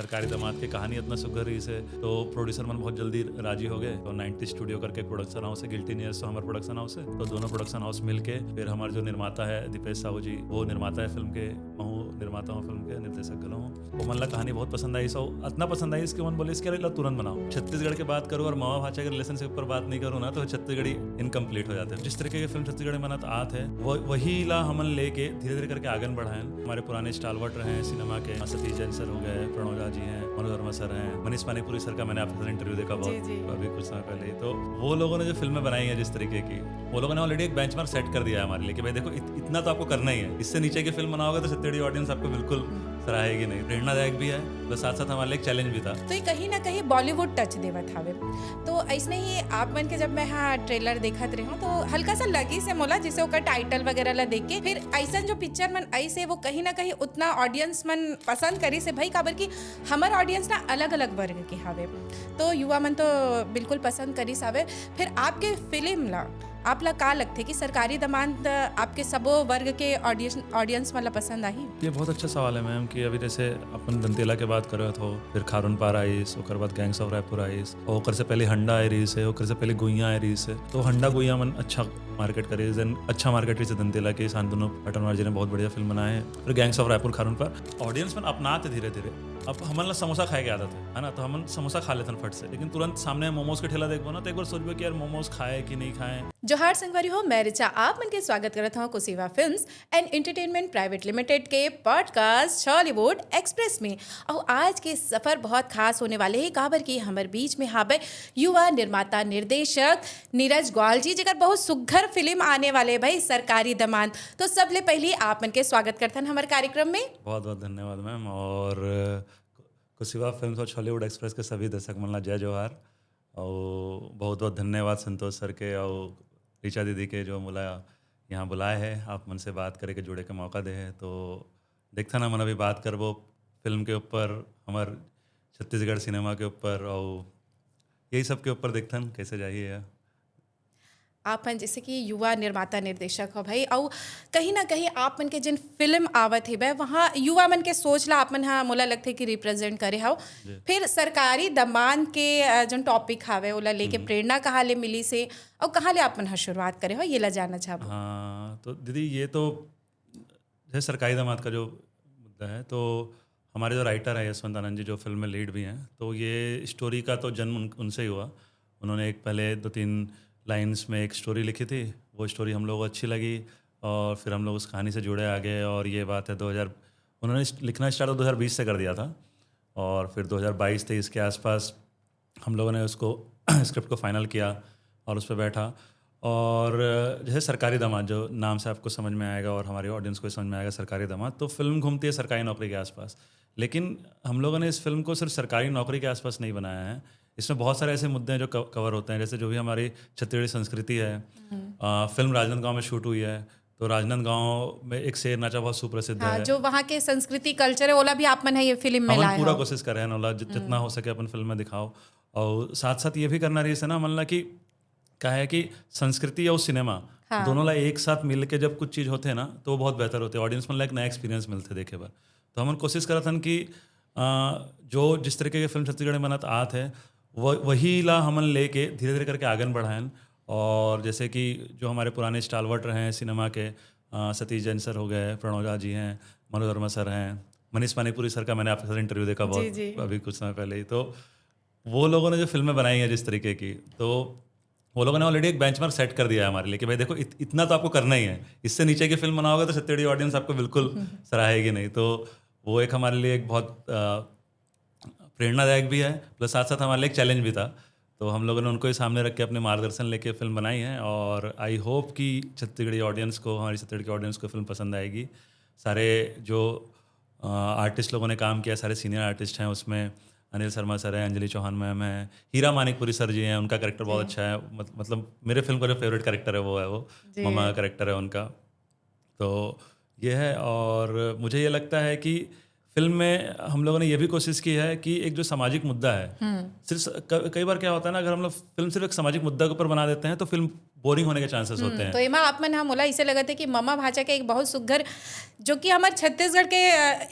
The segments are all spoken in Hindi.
सरकारी दामाद की कहानी इतना सुघर रही से तो प्रोड्यूसर मन बहुत जल्दी राजी हो गए। तो 90 स्टूडियो करके प्रोडक्शन हाउस है, गिल्टी नियर्स तो हमारा प्रोडक्शन हाउस है। तो दोनों प्रोडक्शन हाउस मिलके फिर हमारे जो निर्माता है दीपेश साहू जी, वो निर्माता है फिल्म के, मैं निर्माता हूँ फिल्म के, निर्देशक गलो हूँ। वो मन ला कहानी बहुत पसंद आई, सो इतना पसंद आई इसके मन बोले इसके अरे तुरंत बनाओ। छत्तीसगढ़ की बात करूँ और मावा भाषा के रिलेशनशिप पर बात नहीं करूँ ना तो छत्तीसगढ़ी इनकम्प्लीट हो जाते हैं। जिस तरीके की फिल्म छत्तीसगढ़ में आत है वही ला हमन लेके धीरे धीरे करके आगे बढ़ाएं। हमारे पुराने स्टालवर्ट रहे सिनेमा के, सतीश जैन सर हो गए, प्रणव झा जी हैं, मनोज वर्मा सर हैं, मनीष पानीपुरी सर का मैंने आपका इंटरव्यू देखा बहुत अभी कुछ समय पहले। तो वो लोगों ने जो फिल्में बनाई हैं जिस तरीके की, वो लोगों ने ऑलरेडी एक बेंचमार्क सेट कर दिया है हमारे लिए कि भाई देखो इतना तो आपको करना ही है, इससे नीचे की फिल्म बनाओगे तो छत्तीसगढ़ी ऑडियंस आपको बिल्कुल सराहेगी नहीं। प्रेरणादायक भी है, तो साथ साथ हमारे लिए एक चैलेंज भी था। तो ये कहीं ना कहीं बॉलीवुड टच देवत हवे। तो ऐसने ही आप मन के जब मैं हाँ ट्रेलर देखत रही हूँ तो हल्का सा लगी से मोला जिसे ओकर टाइटल वगैरह ला देख के फिर ऐसा जो पिक्चर मन ऐसे वो कहीं ना कहीं उतना ऑडियंस मन पसंद करी से भाई काबर की हमार ऑडियंस ना अलग अलग वर्ग के हवे, तो युवा मन तो बिल्कुल पसंद करी सावे। फिर आपके फिल्म ला आप ला का लगते कि सरकारी दामाद आपके सबो वर्ग के ऑडियंस मतलब पसंद आई? ये बहुत अच्छा सवाल है मैम कि अभी जैसे अपन दंतेला के बात कर रहे हो, फिर खारून पार आईस, ओकर बाद गैंग्स ऑफ रायपुर आईस, और ओकर से पहले हंडा आई रही से, ओकर से पहले गुइया आई रही से। तो हंडा गुइया मन अच्छा मार्केट करे, देन अच्छा मार्केट रही से दंतेला के शांतनु पटनवार जी ने बहुत बढ़िया फिल्म बनाए हैं। फिर गैंग्स ऑफ रायपुर खारून पार ऑडियंस में अपनाते धीरे धीरे। अब हमन समोसा खाए के आदत है ना, तो हम समोसा खा लेते हैं फट से, लेकिन तुरंत सामने मोमोज के ठेला देखो ना तो एक बार सोचबो कि यार मोमोज खाए कि नहीं खाए। जोहार संगवारी हो, मैं रिचा आप मन के स्वागत करत हूँ Kushiva films and entertainment private limited के पॉडकास्ट हॉलीवुड एक्सप्रेस में। और आज के सफर बहुत खास होने वाले हैं काबर की हमारे बीच में हावे युवा निर्माता निर्देशक नीरज ग्वाल जी, जेकर बहुत सुघर फिल्म आने वाले भाई सरकारी दामाद। तो सबले पहले आप मन के स्वागत करते हैं हमारे कार्यक्रम में। बहुत बहुत धन्यवाद मैम, और कुशीवा फिल्म्स और हॉलीवुड एक्सप्रेस के सभी दर्शक मन ला जय जोहार। और बहुत बहुत धन्यवाद संतोष सर के और ऋचा दीदी के जो मुला यहाँ बुलाए हैं, आप मन से बात करे के जुड़े के मौका दे है। तो देखता ना मन अभी बात करबो फिल्म के ऊपर, हमार छत्तीसगढ़ सिनेमा के ऊपर, और यही सब के ऊपर देखथन कैसे जाइए। आप मन जैसे कि युवा निर्माता निर्देशक हो भाई, और कहीं ना कहीं आप मन के जिन फिल्म आवत है वहाँ युवा मन के सोच ला आप मन हाँ मोला लगते कि रिप्रेजेंट करे हो। फिर सरकारी दामाद के जो टॉपिक हावे ओला लेके प्रेरणा कहाँ ले मिली से और कहाँ ले आप मन हाँ शुरुआत करे हो, ये ला जानना चाहबो। हाँ तो दीदी ये तो जैसे सरकारी दामाद का जो मुद्दा है, तो हमारे जो राइटर है यशवंत आनंद जी जो फिल्म में लीड भी हैं, तो ये स्टोरी का तो जन्म उनसे ही हुआ। उन्होंने एक पहले 2-3 लाइन्स में एक स्टोरी लिखी थी, वो स्टोरी हम लोग को अच्छी लगी और फिर हम लोग उस कहानी से जुड़े आगे। और ये बात है उन्होंने लिखना स्टार्ट 2020 से कर दिया था, और फिर 2022-23 के आसपास हम लोगों ने उसको स्क्रिप्ट को फाइनल किया और उस पर बैठा। और जैसे सरकारी दामाद जो नाम से आपको समझ में आएगा और हमारे ऑडियंस को समझ में आएगा सरकारी दामाद, तो फिल्म घूमती है सरकारी नौकरी के आसपास। लेकिन हम लोगों ने इस फिल्म को सिर्फ सरकारी नौकरी के आसपास नहीं बनाया है, इसमें बहुत सारे ऐसे मुद्दे हैं जो कवर होते हैं। जैसे जो भी हमारी छत्तीसगढ़ी संस्कृति है, फिल्म राजनांदगांव में शूट हुई है, तो राजनांदगांव में एक शेर नाचा बहुत सुप्रसिद्ध है। जो वहाँ के संस्कृति कल्चर है ओला भी आप मन है ये फिल्म में लाए पूरा हो। कोशिश कर रहे हैं ओला जितना हो सके अपन फिल्म में दिखाओ। और साथ साथ ये भी करना रही है ना मन ला कि क्या है कि संस्कृति और सिनेमा दोनों ला एक साथ मिल के जब कुछ चीज़ होते हैं ना तो वो बहुत बेहतर होते हैं, ऑडियंस में एक नया एक्सपीरियंस मिलते देखे बार। तो हम कोशिश कर रहे थे कि जो जिस तरीके की फिल्म छत्तीसगढ़ में आत है वही ला हमन लेके धीरे धीरे करके आगे बढ़ाएं। और जैसे कि जो हमारे पुराने स्टालवर्ट रहे हैं सिनेमा के, सतीश जैन सर हो गए, प्रणव झा जी हैं, मनोज वर्मा सर हैं, मनीष पानीपुरी सर का मैंने आपका इंटरव्यू देखा बहुत अभी कुछ समय पहले ही। तो वो लोगों ने जो फिल्में बनाई हैं जिस तरीके की, तो वो लोगों ने ऑलरेडी एक बेंचमार्क सेट कर दिया है हमारे लिए कि भाई देखो इतना तो आपको करना ही है, इससे नीचे की फिल्म बनाओगे तो छत्तीसगढ़ी ऑडियंस आपको बिल्कुल सराहेगी नहीं। तो वो एक हमारे लिए एक बहुत प्रेरणादायक भी है, प्लस साथ साथ हमारे लिए एक चैलेंज भी था। तो हम लोगों ने उनको ही सामने रख के अपने मार्गदर्शन लेके फिल्म बनाई है, और आई होप कि छत्तीसगढ़ी ऑडियंस को, हमारी छत्तीसगढ़ की ऑडियंस को फिल्म पसंद आएगी। सारे जो आर्टिस्ट लोगों ने काम किया, सारे सीनियर आर्टिस्ट हैं उसमें, अनिल शर्मा सर हैं, अंजलि चौहान मैम है, हीरा मानिकपुरी सर जी हैं, उनका कैरेक्टर बहुत अच्छा है। मतलब मेरे फिल्म का जो फेवरेट कैरेक्टर है वो ममा का कैरेक्टर है उनका। तो ये है, और मुझे ये लगता है कि फिल्म में हम लोगों ने ये भी कोशिश की है कि एक जो सामाजिक मुद्दा है, सिर्फ कई बार क्या होता है ना, अगर हम लोग फिल्म सिर्फ एक सामाजिक मुद्दा के ऊपर बना देते हैं तो फिल्म बोरिंग होने के चांसेस होते हैं। तो एमा आप मन हम मोला इसे लगा था कि ममा भाषा के एक बहुत सुघर जो कि हमारे छत्तीसगढ़ के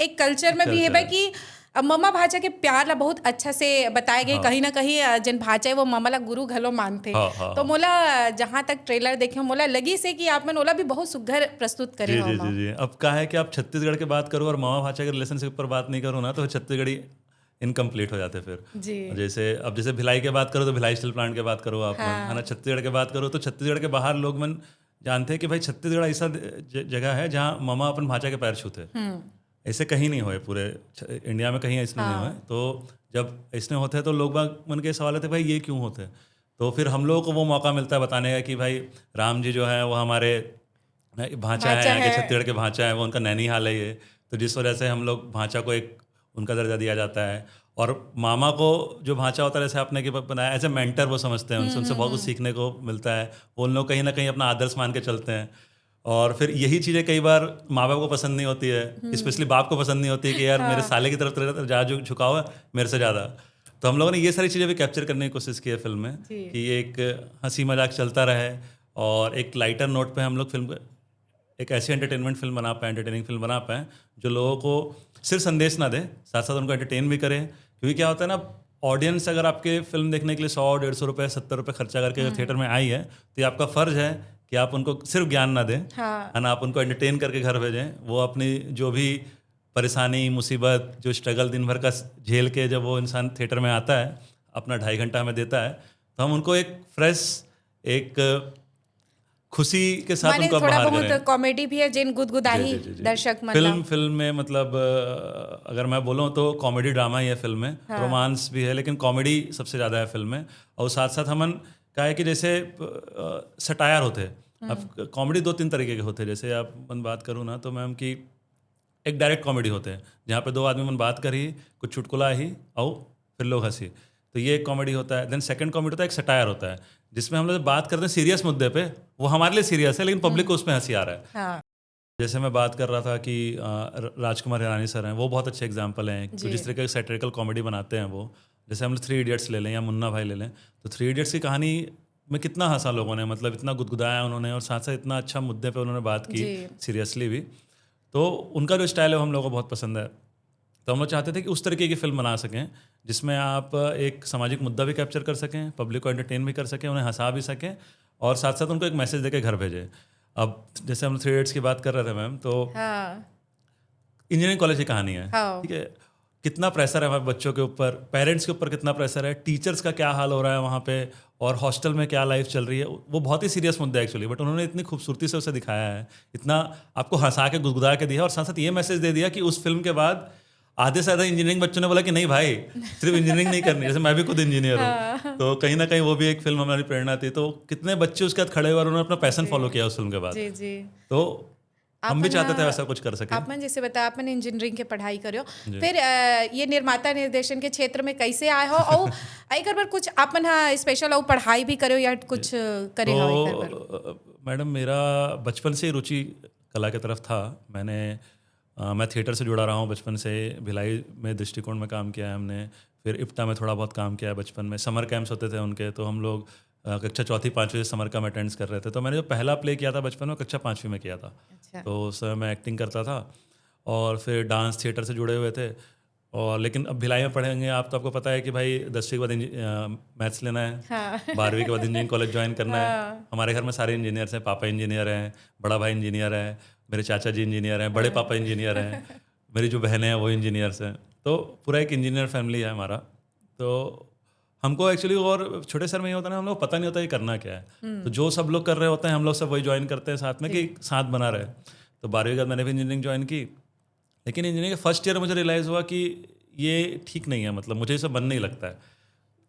एक कल्चर में भी है कि अब मम्मा भाचा के प्यार ला बहुत अच्छा से बताया गया। कहीं ना कहीं जन भाचा है वो मम्मा ला गुरु घलो मानते। तो मोला जहाँ तक ट्रेलर देखे मोला लगी से कि आप मन ओला भी बहुत सुघर प्रस्तुत करे हो। जी। अब क्या है कि आप छत्तीसगढ़ की बात करो और मामा भाचा के रिलेशनशिप पर बात नहीं करो ना तो छत्तीसगढ़ी इनकम्प्लीट हो जाते फिर जी। जैसे भिलाई के बात करो तो भिलाई स्टील प्लांट के बात करो आप है ना। छत्तीसगढ़ के बात करो तो छत्तीसगढ़ के बाहर लोग मन जानते हैं कि भाई छत्तीसगढ़ ऐसा जगह है जहाँ मामा अपन भाचा के पैर छूते। ऐसे कहीं नहीं हुए पूरे इंडिया में, कहीं ऐसे नहीं हुए। तो जब ऐसे होते हैं तो लोग मन के सवाल थे भाई ये क्यों होते। तो फिर हम लोगों को वो मौका मिलता है बताने का कि भाई राम जी जो है वो हमारे भांचा है, यहाँ के छत्तीसगढ़ के भांचा है, वो उनका नैनीहाल है ये। तो जिस वजह से हम लोग भांचा को एक उनका दर्जा दिया जाता है। और मामा को जो भांचा होता है जैसे आपने कि बनाया एज ए मेंटर वो समझते हैं, उनसे बहुत कुछ सीखने को मिलता है। वो उन लोग कहीं ना कहीं अपना आदर्श मान के चलते हैं। और फिर यही चीज़ें कई बार माँ बाप को पसंद नहीं होती है, स्पेशली बाप को पसंद नहीं होती है कि यार मेरे साले की तरफ ज़्यादा झुकाव है मेरे से ज़्यादा। तो हम लोगों ने ये सारी चीज़ें भी कैप्चर करने की कोशिश की है फिल्म में कि एक हंसी मजाक चलता रहे और एक लाइटर नोट पे हम लोग फिल्म एक ऐसी एंटरटेनमेंट फिल्म बना पाएँ, एंटरटेनिंग फिल्म बना पाएँ जो लोगों को सिर्फ संदेश ना दे, साथ साथ उनको एंटरटेन भी करें। क्योंकि क्या होता है ना, ऑडियंस अगर आपके फिल्म देखने के लिए 100-150 रुपये 70 रुपये खर्चा करके थिएटर में आई है तो ये आपका फ़र्ज़ है कि आप उनको सिर्फ ज्ञान ना दें, है ना, आप उनको एंटरटेन करके घर भेजें। वो अपनी जो भी परेशानी मुसीबत जो स्ट्रगल दिन भर का झेल के जब वो इंसान थिएटर में आता है अपना 2.5 घंटा हमें देता है तो हम उनको एक फ्रेश एक खुशी के साथ उनको बाहर करें। बहुत कॉमेडी भी है जिन गुदगुदाही दर्शक फिल्म में मतलब अगर मैं बोलूँ तो कॉमेडी ड्रामा ही है फिल्म में। रोमांस भी है लेकिन कॉमेडी सबसे ज़्यादा है फिल्म में। और साथ साथ हमन क्या है कि जैसे सटायर होते हैं। अब कॉमेडी 2-3 तरीके के होते हैं। जैसे आप मन बात करूँ ना तो मैम की एक डायरेक्ट कॉमेडी होते हैं जहाँ पे 2 आदमी मन बात करी, कुछ चुटकुला ही और फिर लोग हंसी, तो ये एक कॉमेडी होता है। देन सेकंड कॉमेडी होता है एक सटायर होता है जिसमें हम लोग बात करते हैं सीरियस मुद्दे पे, वो हमारे लिए सीरियस है लेकिन पब्लिक को उसमें हंसी आ रहा है। जैसे मैं बात कर रहा था कि राजकुमार हिरानी सर हैं, वो बहुत अच्छे एग्जाम्पल हैं। तो जिस तरीके की सैटिरिकल कॉमेडी बनाते हैं वो, जैसे हम लोग 3 इडियट्स ले लें या मुन्ना भाई ले लें, तो 3 इडियट्स की कहानी में कितना हंसा लोगों ने, मतलब इतना गुदगुदाया उन्होंने और साथ साथ इतना अच्छा मुद्दे पे उन्होंने बात की सीरियसली भी। तो उनका जो स्टाइल है वो हम लोगों को बहुत पसंद है। तो हम लोग चाहते थे कि उस तरीके की फिल्म बना सकें जिसमें आप एक सामाजिक मुद्दा भी कैप्चर कर सकें, पब्लिक को एंटरटेन भी कर सकें, उन्हें हंसा भी सकें और साथ साथ उनको एक मैसेज देके घर भेजें। अब जैसे हम 3 इडियट्स की बात कर रहे थे मैम, तो इंजीनियरिंग कॉलेज की कहानी है, ठीक है। कितना प्रेशर है हमारे बच्चों के ऊपर, पेरेंट्स के ऊपर कितना प्रेशर है, टीचर्स का क्या हाल हो रहा है वहाँ पे और हॉस्टल में क्या लाइफ चल रही है। वो बहुत ही सीरियस मुद्दा है एक्चुअली, बट उन्होंने इतनी खूबसूरती से उसे दिखाया है, इतना आपको हंसा के गुदगुदा के दिया और साथ साथ ये मैसेज दे दिया कि उस फिल्म के बाद आधे से ज़्यादा इंजीनियरिंग बच्चों ने बोला कि नहीं भाई सिर्फ इंजीनियरिंग नहीं करनी, जैसे मैं भी खुद इंजीनियर हूँ। तो कहीं ना कहीं वो भी एक फिल्म हमारी प्रेरणा थी। तो कितने बच्चे उसके बाद खड़े हुए और उन्होंने अपना पैशन फॉलो किया उस फिल्म के बाद। तो हम भी चाहते थे वैसा कुछ कर सके। आपने जैसे बताया आपने इंजीनियरिंग की पढ़ाई करो, फिर ये निर्माता निर्देशन के क्षेत्र में कैसे आए हो और एक बार कुछ आपन स्पेशल और पढ़ाई भी करो या कुछ करे हो? मैडम मेरा बचपन से रुचि कला की तरफ था। मैं थिएटर से जुड़ा रहा हूँ बचपन से। भिलाई में दृष्टिकोण में काम किया है हमने, फिर इप्टा में थोड़ा बहुत काम किया है बचपन में। समर कैंप्स होते थे उनके, तो हम लोग कक्षा 4वीं-5वीं से समर कैंप अटेंड कर रहे थे। तो मैंने जो पहला प्ले किया था बचपन में कक्षा 5वीं में किया था। अच्छा। तो उस समय मैं एक्टिंग करता था और फिर डांस थिएटर से जुड़े हुए थे। और लेकिन अब भिलाई में पढ़ेंगे आप तो आपको पता है कि भाई 10वीं के बाद मैथ्स लेना है, 12वीं के बाद इंजीनियरिंग कॉलेज ज्वाइन करना है। हमारे घर में सारे इंजीनियर्स हैं, पापा इंजीनियर हैं, बड़ा भाई इंजीनियर है, मेरे चाचा जी इंजीनियर हैं, बड़े पापा इंजीनियर हैं, मेरी जो बहनें हैं वो इंजीनियर्स हैं। तो पूरा एक इंजीनियर फैमिली है हमारा। तो हमको एक्चुअली और छोटे शहर में ये होता है ना, हम लोग पता नहीं होता ये करना क्या है। तो जो सब लोग कर रहे होते हैं हम लोग सब वही ज्वाइन करते हैं साथ में कि साथ बना रहे। तो 12वीं के बाद मैंने भी इंजीनियरिंग ज्वाइन की, लेकिन इंजीनियरिंग के फर्स्ट ईयर मुझे रियलाइज़ हुआ कि ये ठीक नहीं है, मतलब मुझे इसे मन नहीं लगता है।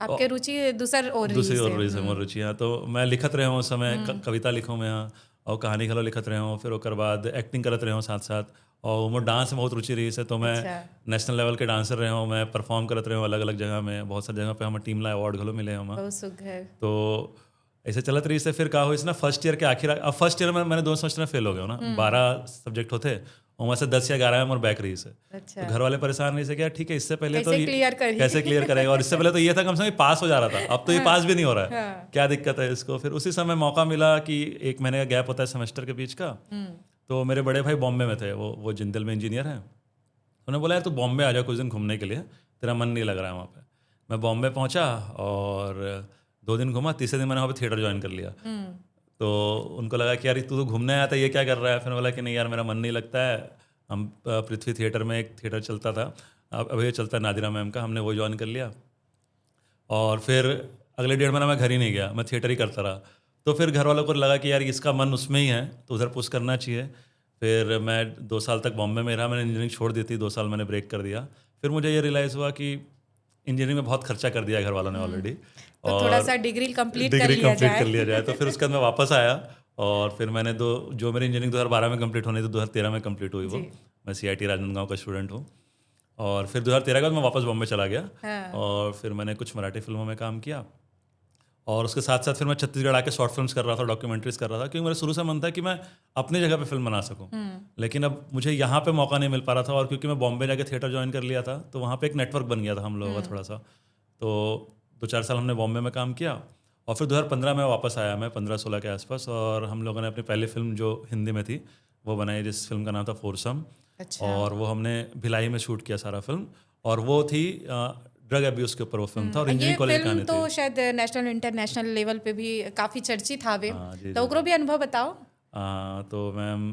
आपके रुचि दूसरी और रुचि। हाँ, तो मैं लिखत रहे हूँ उस समय, कविता लिखूँ मैं यहाँ और कहानी खलो लिखत रहे हूँ, फिर ओकर बाद एक्टिंग करत रहे हूँ साथ साथ। और वो डांस में बहुत रुचि रही है, तो मैं नेशनल लेवल के डांसर रहे हूँ, मैं परफॉर्म करते रहे हूँ अलग अलग जगह में, बहुत सारी जगह पे हमें टीम ला अवार्ड घलो मिले हम। तो ऐसे चलत रही से फिर का हुई ना, फर्स्ट ईयर के आखिर, अब फर्स्ट ईयर में मैंने 2 सेमेस्टर में फेल हो गया ना। 12 सब्जेक्ट होते और वहाँ से 10 या 11 में और बैक रही से। अच्छा। तो घर वाले परेशान नहीं से क्या, ठीक है इससे पहले तो कैसे क्लियर करेगा, और इससे पहले तो ये था कम से कम पास हो जा रहा था, अब तो ये पास भी नहीं हो रहा है, क्या दिक्कत है इसको। फिर उसी समय मौका मिला कि 1 महीने का गैप होता है सेमेस्टर के बीच का। तो मेरे बड़े भाई बॉम्बे में थे, वो जिंदल में इंजीनियर हैं, उन्होंने बोला यार तू बॉम्बे आ जा कुछ दिन घूमने के लिए, तेरा मन नहीं लग रहा है वहाँ पे। मैं बॉम्बे पहुँचा और 2 दिन घूमा, तीसरे दिन मैंने वहाँ पे थिएटर ज्वाइन कर लिया। तो उनको लगा कि यार तू तो घूमने आया था, ये क्या कर रहा है? फिर बोला कि नहीं यार मेरा मन नहीं लगता है। हम पृथ्वी थिएटर में एक थिएटर चलता था, अब अभी चलता है नादिरा मैम का, हमने वो ज्वाइन कर लिया। और फिर अगले 1.5 महीना मैं घर ही नहीं गया, मैं थिएटर ही करता रहा। तो फिर घर वालों को लगा कि यार इसका मन उसमें ही है तो उधर पुश करना चाहिए। फिर मैं 2 साल तक बॉम्बे में रहा, मैंने इंजीनियरिंग छोड़ दी थी, 2 साल मैंने ब्रेक कर दिया। फिर मुझे ये रियलाइज़ हुआ कि इंजीनियरिंग में बहुत खर्चा कर दिया घर वालों ने ऑलरेडी, तो थोड़ा सा डिग्री कंप्लीट कर लिया जाए। तो फिर उसके बाद मैं वापस आया और फिर मैंने जो मेरी इंजीनियरिंग 2012 में कंप्लीट होनी थी 2013 में कंप्लीट हुई वो। मैं CIT राजनांदगांव का स्टूडेंट हूँ। और फिर 2013 के बाद मैं वापस बॉम्बे चला गया और फिर मैंने कुछ मराठी फिल्मों में काम किया। और उसके साथ साथ फिर मैं छत्तीसगढ़ आके शॉर्ट फिल्म्स कर रहा था, डॉक्यूमेंट्रीज कर रहा था, क्योंकि मेरा शुरू से मन था कि मैं अपनी जगह पे फिल्म बना सकूं। लेकिन अब मुझे यहाँ पे मौका नहीं मिल पा रहा था, और क्योंकि मैं बॉम्बे जाके थिएटर ज्वाइन कर लिया था तो वहाँ पे एक नेटवर्क बन गया था हम लोगों का थोड़ा सा। तो 2-4 साल हमने बॉम्बे में काम किया और फिर 2015 में वापस आया मैं 15-16 के आसपास, और हम लोगों ने अपनी पहली फिल्म जो हिंदी में थी वो बनाई, जिस फिल्म का नाम था फोरसम। और वो हमने भिलाई में शूट किया सारा फिल्म, और वो थी ड्रग अब्यूज के ऊपर वो फिल्म था, और इंजीनियरिंग कॉलेज कहानी थी। तो शायद नेशनल इंटरनेशनल लेवल पे भी काफ़ी चर्चित था वे, तो ओकरो भी अनुभव बताओ। तो मैम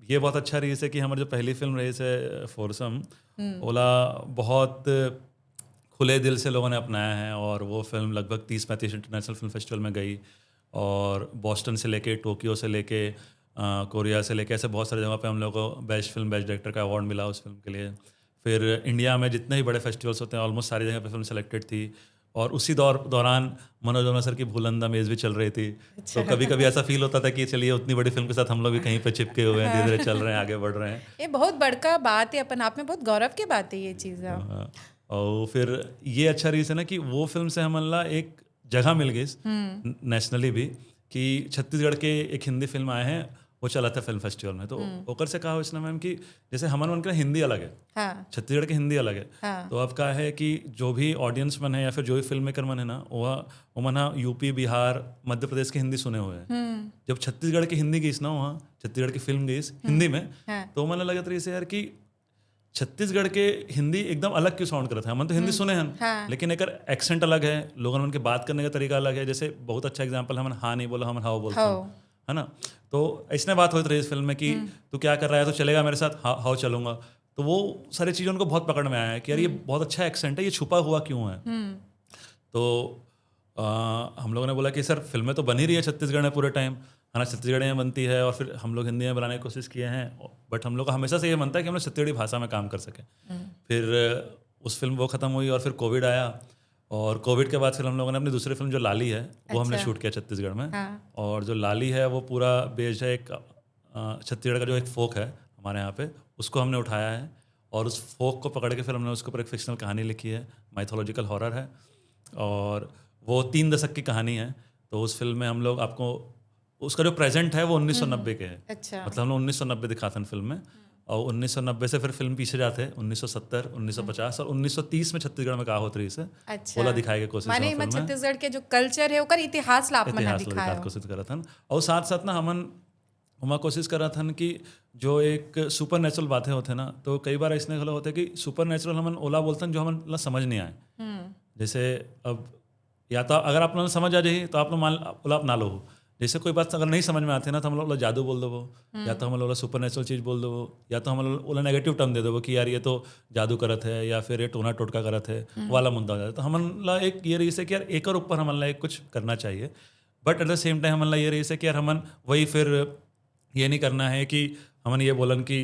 ये बहुत अच्छा रही है कि हमारी जो पहली फिल्म रही है फोरसम, ओला बहुत खुले दिल से लोगों ने अपनाया है, और वो फिल्म लगभग 30-35 इंटरनेशनल फिल्म फेस्टिवल में गई, और बॉस्टन से लेके टोक्यो से लेके कोरिया से लेके ऐसे बहुत सारी जगह पे हम लोगों को बेस्ट फिल्म बेस्ट डायरेक्टर का अवार्ड मिला उस फिल्म के लिए। फिर इंडिया में जितने ही बड़े फेस्टिवल्स होते हैं ऑलमोस्ट सारी जगह पे फिल्म सेलेक्टेड थी, और उसी दौरान मनोज वर्मा सर की भूलंदा मेज़ भी चल रही थी। तो कभी कभी ऐसा फील होता था कि चलिए उतनी बड़ी फिल्म के साथ हम लोग भी कहीं पे चिपके हुए हैं, धीरे धीरे चल रहे हैं, आगे बढ़ रहे हैं। ये बहुत बड़का बात है, अपन आप में बहुत गौरव की बात है ये चीज़। और फिर ये अच्छा रीज़न है कि वो फिल्म से हमला एक जगह मिल गई नेशनली भी, कि छत्तीसगढ़ के एक हिंदी फिल्म आए हैं, वो चला था फिल्म फेस्टिवल में। तो ओकर से कहा इसने मैम कि जैसे हमारे मन का हिंदी अलग है, छत्तीसगढ़ की हिंदी अलग है, तो अब क्या है कि जो भी ऑडियंस मन है या फिर जो भी फिल्म मेकर मन है ना, वो मन यूपी बिहार मध्य प्रदेश की हिंदी सुने हुए हैं। जब छत्तीसगढ़ की हिंदी गई ना, वहाँ छत्तीसगढ़ की फिल्म गई हिंदी में, तो मन लगा था यार कि छत्तीसगढ़ के हिंदी एकदम अलग क्यों साउंड करता है। हम तो हिंदी सुने हैं, लेकिन एक एक्सेंट अलग है, लोगों ने उनके बात करने का तरीका अलग है। जैसे बहुत अच्छा एग्जांपल, हम हाँ नहीं बोला, हम हाउ बोलते हैं, है ना। तो ऐसने बात होती रही इस फिल्म में कि तू क्या कर रहा है, तो चलेगा मेरे साथ, हाउ चलूंगा। तो वो सारी चीज़ें उनको बहुत पकड़ में आया है कि यार ये बहुत अच्छा एक्सेंट है, ये छुपा हुआ क्यों है। तो हम लोगों ने बोला कि सर फिल्में तो बन ही रही है छत्तीसगढ़ में पूरे टाइम, है ना, छत्तीसगढ़ी में बनती है, और फिर हम लोग हिंदी में बनाने की कोशिश किए हैं, बट हम लोग का हमेशा से ये बनता है कि हम लोग छत्तीसगढ़ी भाषा में काम कर सकें। फिर उस फिल्म वो ख़त्म हुई, और फिर कोविड आया, और कोविड के बाद फिर हम लोगों ने अपनी दूसरी फिल्म जो लाली है वो हमने शूट किया छत्तीसगढ़ में। और जो लाली है वो पूरा बेस्ड है एक छत्तीसगढ़ का जो एक फोक है हमारे यहाँ पे, उसको हमने उठाया है, और उस फोक को पकड़ के फिर हमने उसके ऊपर एक फिक्शनल कहानी लिखी है, माइथोलॉजिकल हॉरर है, और वो 3 दशक की कहानी है। तो उस फिल्म में हम लोग आपको उसका जो प्रेजेंट है वो 1990 के है। मतलब हम लोग 1990 दिखाते हैं फिल्म में, और 1990 से फिर फिल्म पीछे जाते हैं 1970, 1950 और 1930 में छत्तीसगढ़ में कहा होता रही से बोला दिखाए के कोशिश माने छत्तीसगढ़ के जो कल्चर है ओकर इतिहास ला आपने दिखाया कोशिश करा था। और साथ साथ ना हमन उमा कोशिश करा था कि जो एक सुपर नेचुरल बातें होते हैं ना, तो कई बार ऐसे होते हैं कि सुपर नेचुरल हमन ओला बोलते हैं जो हमन समझ नहीं आए। जैसे अब या तो अगर आप लोग समझ आ जाए तो आप लोग मान ओला अपना लो, जैसे कोई बात अगर नहीं समझ में आती है ना, तो हम लोग जादू बोल दो, या तो हम लोग सुपर नेचुरल चीज़ बोल दो, या तो हम लोग नेगेटिव टर्म दे दो कि यार ये तो जादू करत है, या फिर ये टोना टोटका करत है, वाला मुद्दा हो जाता है। तो हमला एक ये रही से कि यार एक और ऊपर हमला एक कुछ करना चाहिए, but at the same time हमला ये रही से कि यार हमन वही फिर ये नहीं करना है कि हमन ये बोलन कि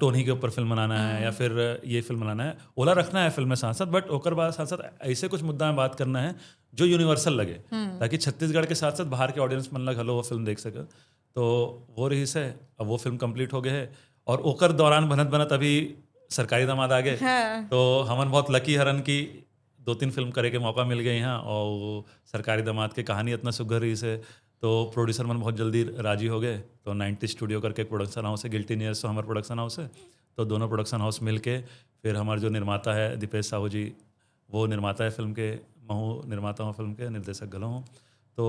टोनी के ऊपर फिल्म बनाना है या फिर ये फिल्म बनाना है, ओला रखना है फिल्म में साथ साथ, बट ओकर बाद साथ साथ ऐसे कुछ मुद्दा में बात करना है जो यूनिवर्सल लगे, ताकि छत्तीसगढ़ के साथ साथ बाहर के ऑडियंस मन लग हलो वो फिल्म देख सके। तो वो रही से अब वो फिल्म कंप्लीट हो गए है, और ओकर दौरान बनत अभी सरकारी दामाद आ गए। तो हमन बहुत लकी हरन की 2-3 फिल्म करे के मौका मिल गए यहाँ, और सरकारी दामाद की कहानी इतना सुघर रही से, तो प्रोड्यूसर मन बहुत जल्दी राजी हो गए। तो 90 स्टूडियो करके एक प्रोडक्शन हाउस है, गिल्टी नियर्स तो हमारा प्रोडक्शन हाउस है, तो दोनों प्रोडक्शन हाउस मिल के फिर हमारे जो निर्माता है दीपेश साहू जी, वो निर्माता है फिल्म के, महू निर्माता हूँ फिल्म के, निर्देशक गलो हूँ। तो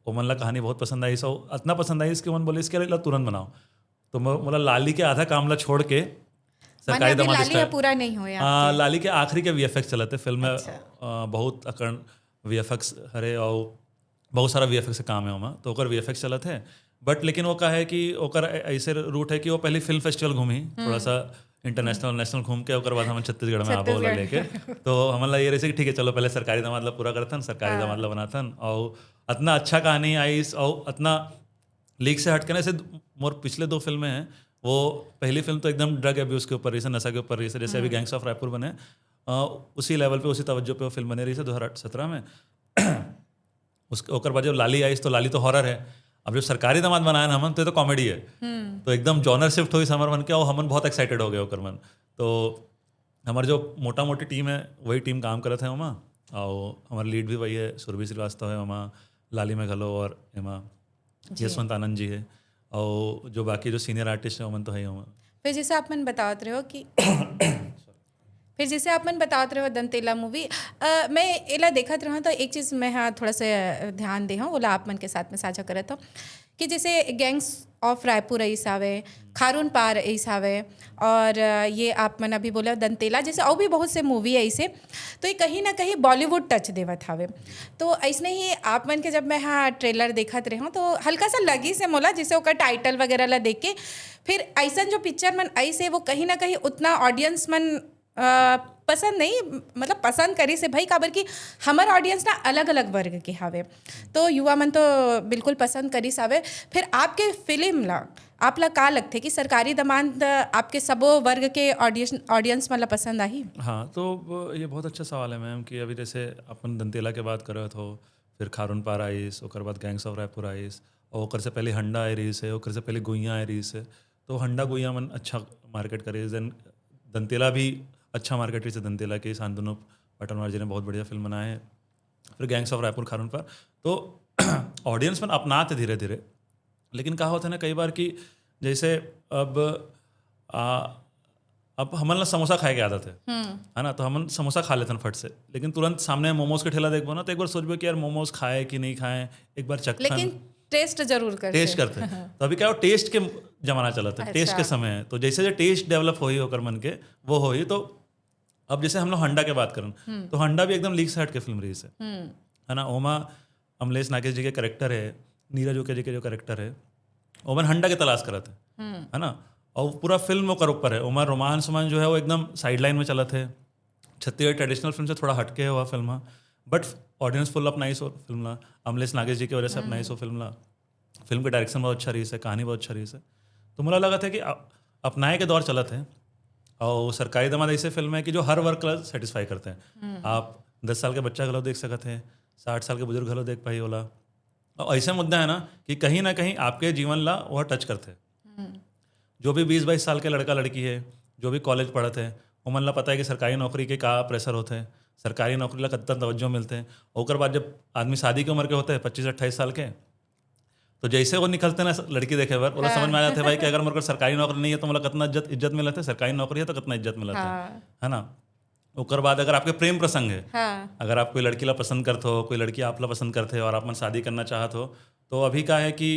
वो मन ला कहानी बहुत पसंद आई, सो इतना पसंद आई इसके मन बोले इसके तुरंत बनाओ। तो मतलब लाली के आधा कामला छोड़ के सरकारी अभी दामाद लाली स्टाइल। पूरा नहीं हुआ लाली के आखिरी के VFX चलते फिल्म में। अच्छा। बहुत अकर्ण VFX हरे और बहुत सारा VFX से काम है वहाँ, तो ओकर VFX चलत है। बट लेकिन वो का है कि ओकर ऐसे रूट है कि वो पहले फिल्म फेस्टिवल घूमी, थोड़ा सा इंटरनेशनल नेशनल घूम के, ओकर बाद हम छत्तीसगढ़ में आबा वाला लेके। तो हमारा ये रहे कि ठीक है चलो पहले सरकारी दामाद ला पूरा करथन, सरकारी दामाद ला बनाथन। और इतना अच्छा कहानी आई और इतना लीक से हटके ना, ऐसे मोर पिछले 2 फिल्में हैं, वो पहली फिल्म तो एकदम ड्रग अब्यूज़ के ऊपर रही है, नशा के ऊपर रही है, जैसे अभी गैंग्स ऑफ रायपुर बने, उसी लेवल पे उसी तवज्जो पे वो फिल्म बने रही है 2017 में। उसके ओकर बाद जब लाली आई तो लाली तो हॉरर है। अब जब सरकारी दामाद बनाया ना हमन तो कॉमेडी है, तो एकदम जॉनर शिफ्ट हुई समर मन के, और हमन बहुत एक्साइटेड हो गए ओकर मन। तो हमारी जो मोटा मोटी टीम है वही टीम काम करत है वहाँ, और हमारा लीड भी वही है, सुरभि श्रीवास्तव है वहाँ लाली में घलो, और एमा यशवंत आनंद जी है, और जो बाकी जो सीनियर आर्टिस्ट हैं वमन तो है ही वहाँ। फिर जैसे आप मन बताते रहे हो कि फिर जैसे आप मन बताते रहे हो दंतेला मूवी, मैं एला देखत रहा तो एक चीज़ मैं हाँ थोड़ा सा ध्यान दे हूँ, ओला आप मन के साथ में साझा करत हूँ कि जैसे गैंग्स ऑफ रायपुर ऐसा आवे, खारून पार ऐसा आवे, और ये आप मन अभी बोला दंतेला, जैसे और भी बहुत से मूवी है ऐसे, तो ये कहीं ना कहीं बॉलीवुड टच देवत हावे। तो ऐसने ही आप मन के जब मैं हाँ ट्रेलर देखत रहे हूँ तो हल्का सा लगी से मोला, जैसे ओकर टाइटल वगैरह ला देख के फिर ऐसा जो पिक्चर मन ऐसे वो कहीं ना कहीं उतना ऑडियंस मन पसंद नहीं, मतलब पसंद करी से भाई, काबर कि हमार ऑडियंस ना अलग अलग वर्ग के हावे, तो युवा मन तो बिल्कुल पसंद करी सावे। फिर आपके फिल्म ला आप ला का लगते कि सरकारी दामाद आपके सबो वर्ग के ऑडियंस मतलब पसंद आई? हाँ, तो ये बहुत अच्छा सवाल है मैम कि अभी जैसे अपन दंतेला के बात करत हो, फिर खारून पार आइस, ओकर बाद गैंग्स ऑफ रायपुर आइस, और ओकर से पहले हंडा आई रही है, ओकर से पहले गुइया आई रही है, तो हंडा गुइया मन अच्छा मार्केट करे, देन दंतेला भी अच्छा मार्केट रही है। दंतेला के शांतनु पटनवार जी ने बहुत बढ़िया फिल्म बनाए हैं, फिर गैंग्स ऑफ रायपुर खारून पार, तो ऑडियंस में अपनाते धीरे धीरे। लेकिन कहा होता है ना कई बार कि जैसे अब हमन ला समोसा खाए की आदत है ना, तो हमन समोसा खा लेते हैं फट से, लेकिन तुरंत सामने मोमोज के ठेला देखबो ना तो एक बार सोचबो कि यार मोमोज खाए कि नहीं खाए, एक बार चखन, लेकिन टेस्ट जरूर करते टेस्ट करते हैं। तो अभी क्या हो, टेस्ट के जमाना चला था, टेस्ट के समय है, तो जैसे जो टेस्ट डेवलप हो ही होकर मन के वो हो ही। तो अब जैसे हम लोग हंडा के बात करें तो हंडा भी एकदम लीक से हट के फिल्म रही है ना। ओमा अमलेश नागेश जी के करेक्टर है, नीरज ओके जी के जो करेक्टर है, ओमन हंडा के तलाश करते है ना, और पूरा फिल्म ओकर ऊपर है। ओमा रोमांस मन जो है वो एकदम साइड लाइन में चला थे, छत्तीसगढ़ ट्रेडिशनल फिल्म से थोड़ा हटके हुआ फिल्म, बट ऑडियंस फुल अपनाइस हो फिल्म ला, अमलेश नागेश जी की वजह से अपनाइस हो फिल्म ला। फिल्म का डायरेक्शन बहुत अच्छा रही है, कहानी बहुत अच्छा रही है, तो मुझे लगा था कि अपनाए के दौर चलत है। और सरकारी दामाद ऐसे फिल्म है कि जो हर वर्ग का सेटिस्फाई करते हैं। आप 10 साल के बच्चा घलो देख सकते हैं, 60 साल के बुजुर्ग घलो देख पाई होला, और ऐसे मुद्दा है ना कि कहीं ना कहीं आपके जीवन ला वह टच करते हैं। जो भी 20-22 साल के लड़का लड़की है, जो भी कॉलेज पढ़ते हैं, वो मन ला पता है कि सरकारी नौकरी के का प्रेशर होते हैं, सरकारी नौकरी ला कितना तवज्जो मिलते हैं। और बाद जब आदमी शादी की उम्र के होते हैं 25-28 साल के, तो जैसे वो निकलते ना लड़की देखे बार वो समझ में आ जाते हैं भाई कि अगर मेरे को सरकारी नौकरी नहीं है तो मतलब कितना इज्जत मिलता है, सरकारी नौकरी है तो कितना इज्जत मिलता है ना। ओकर बाद अगर आपके प्रेम प्रसंग है, अगर आप कोई लड़की ला पसंद करते हो, कोई लड़की आप ला पसंद करते हो और आप मन शादी करना चाहते हो, तो अभी का है कि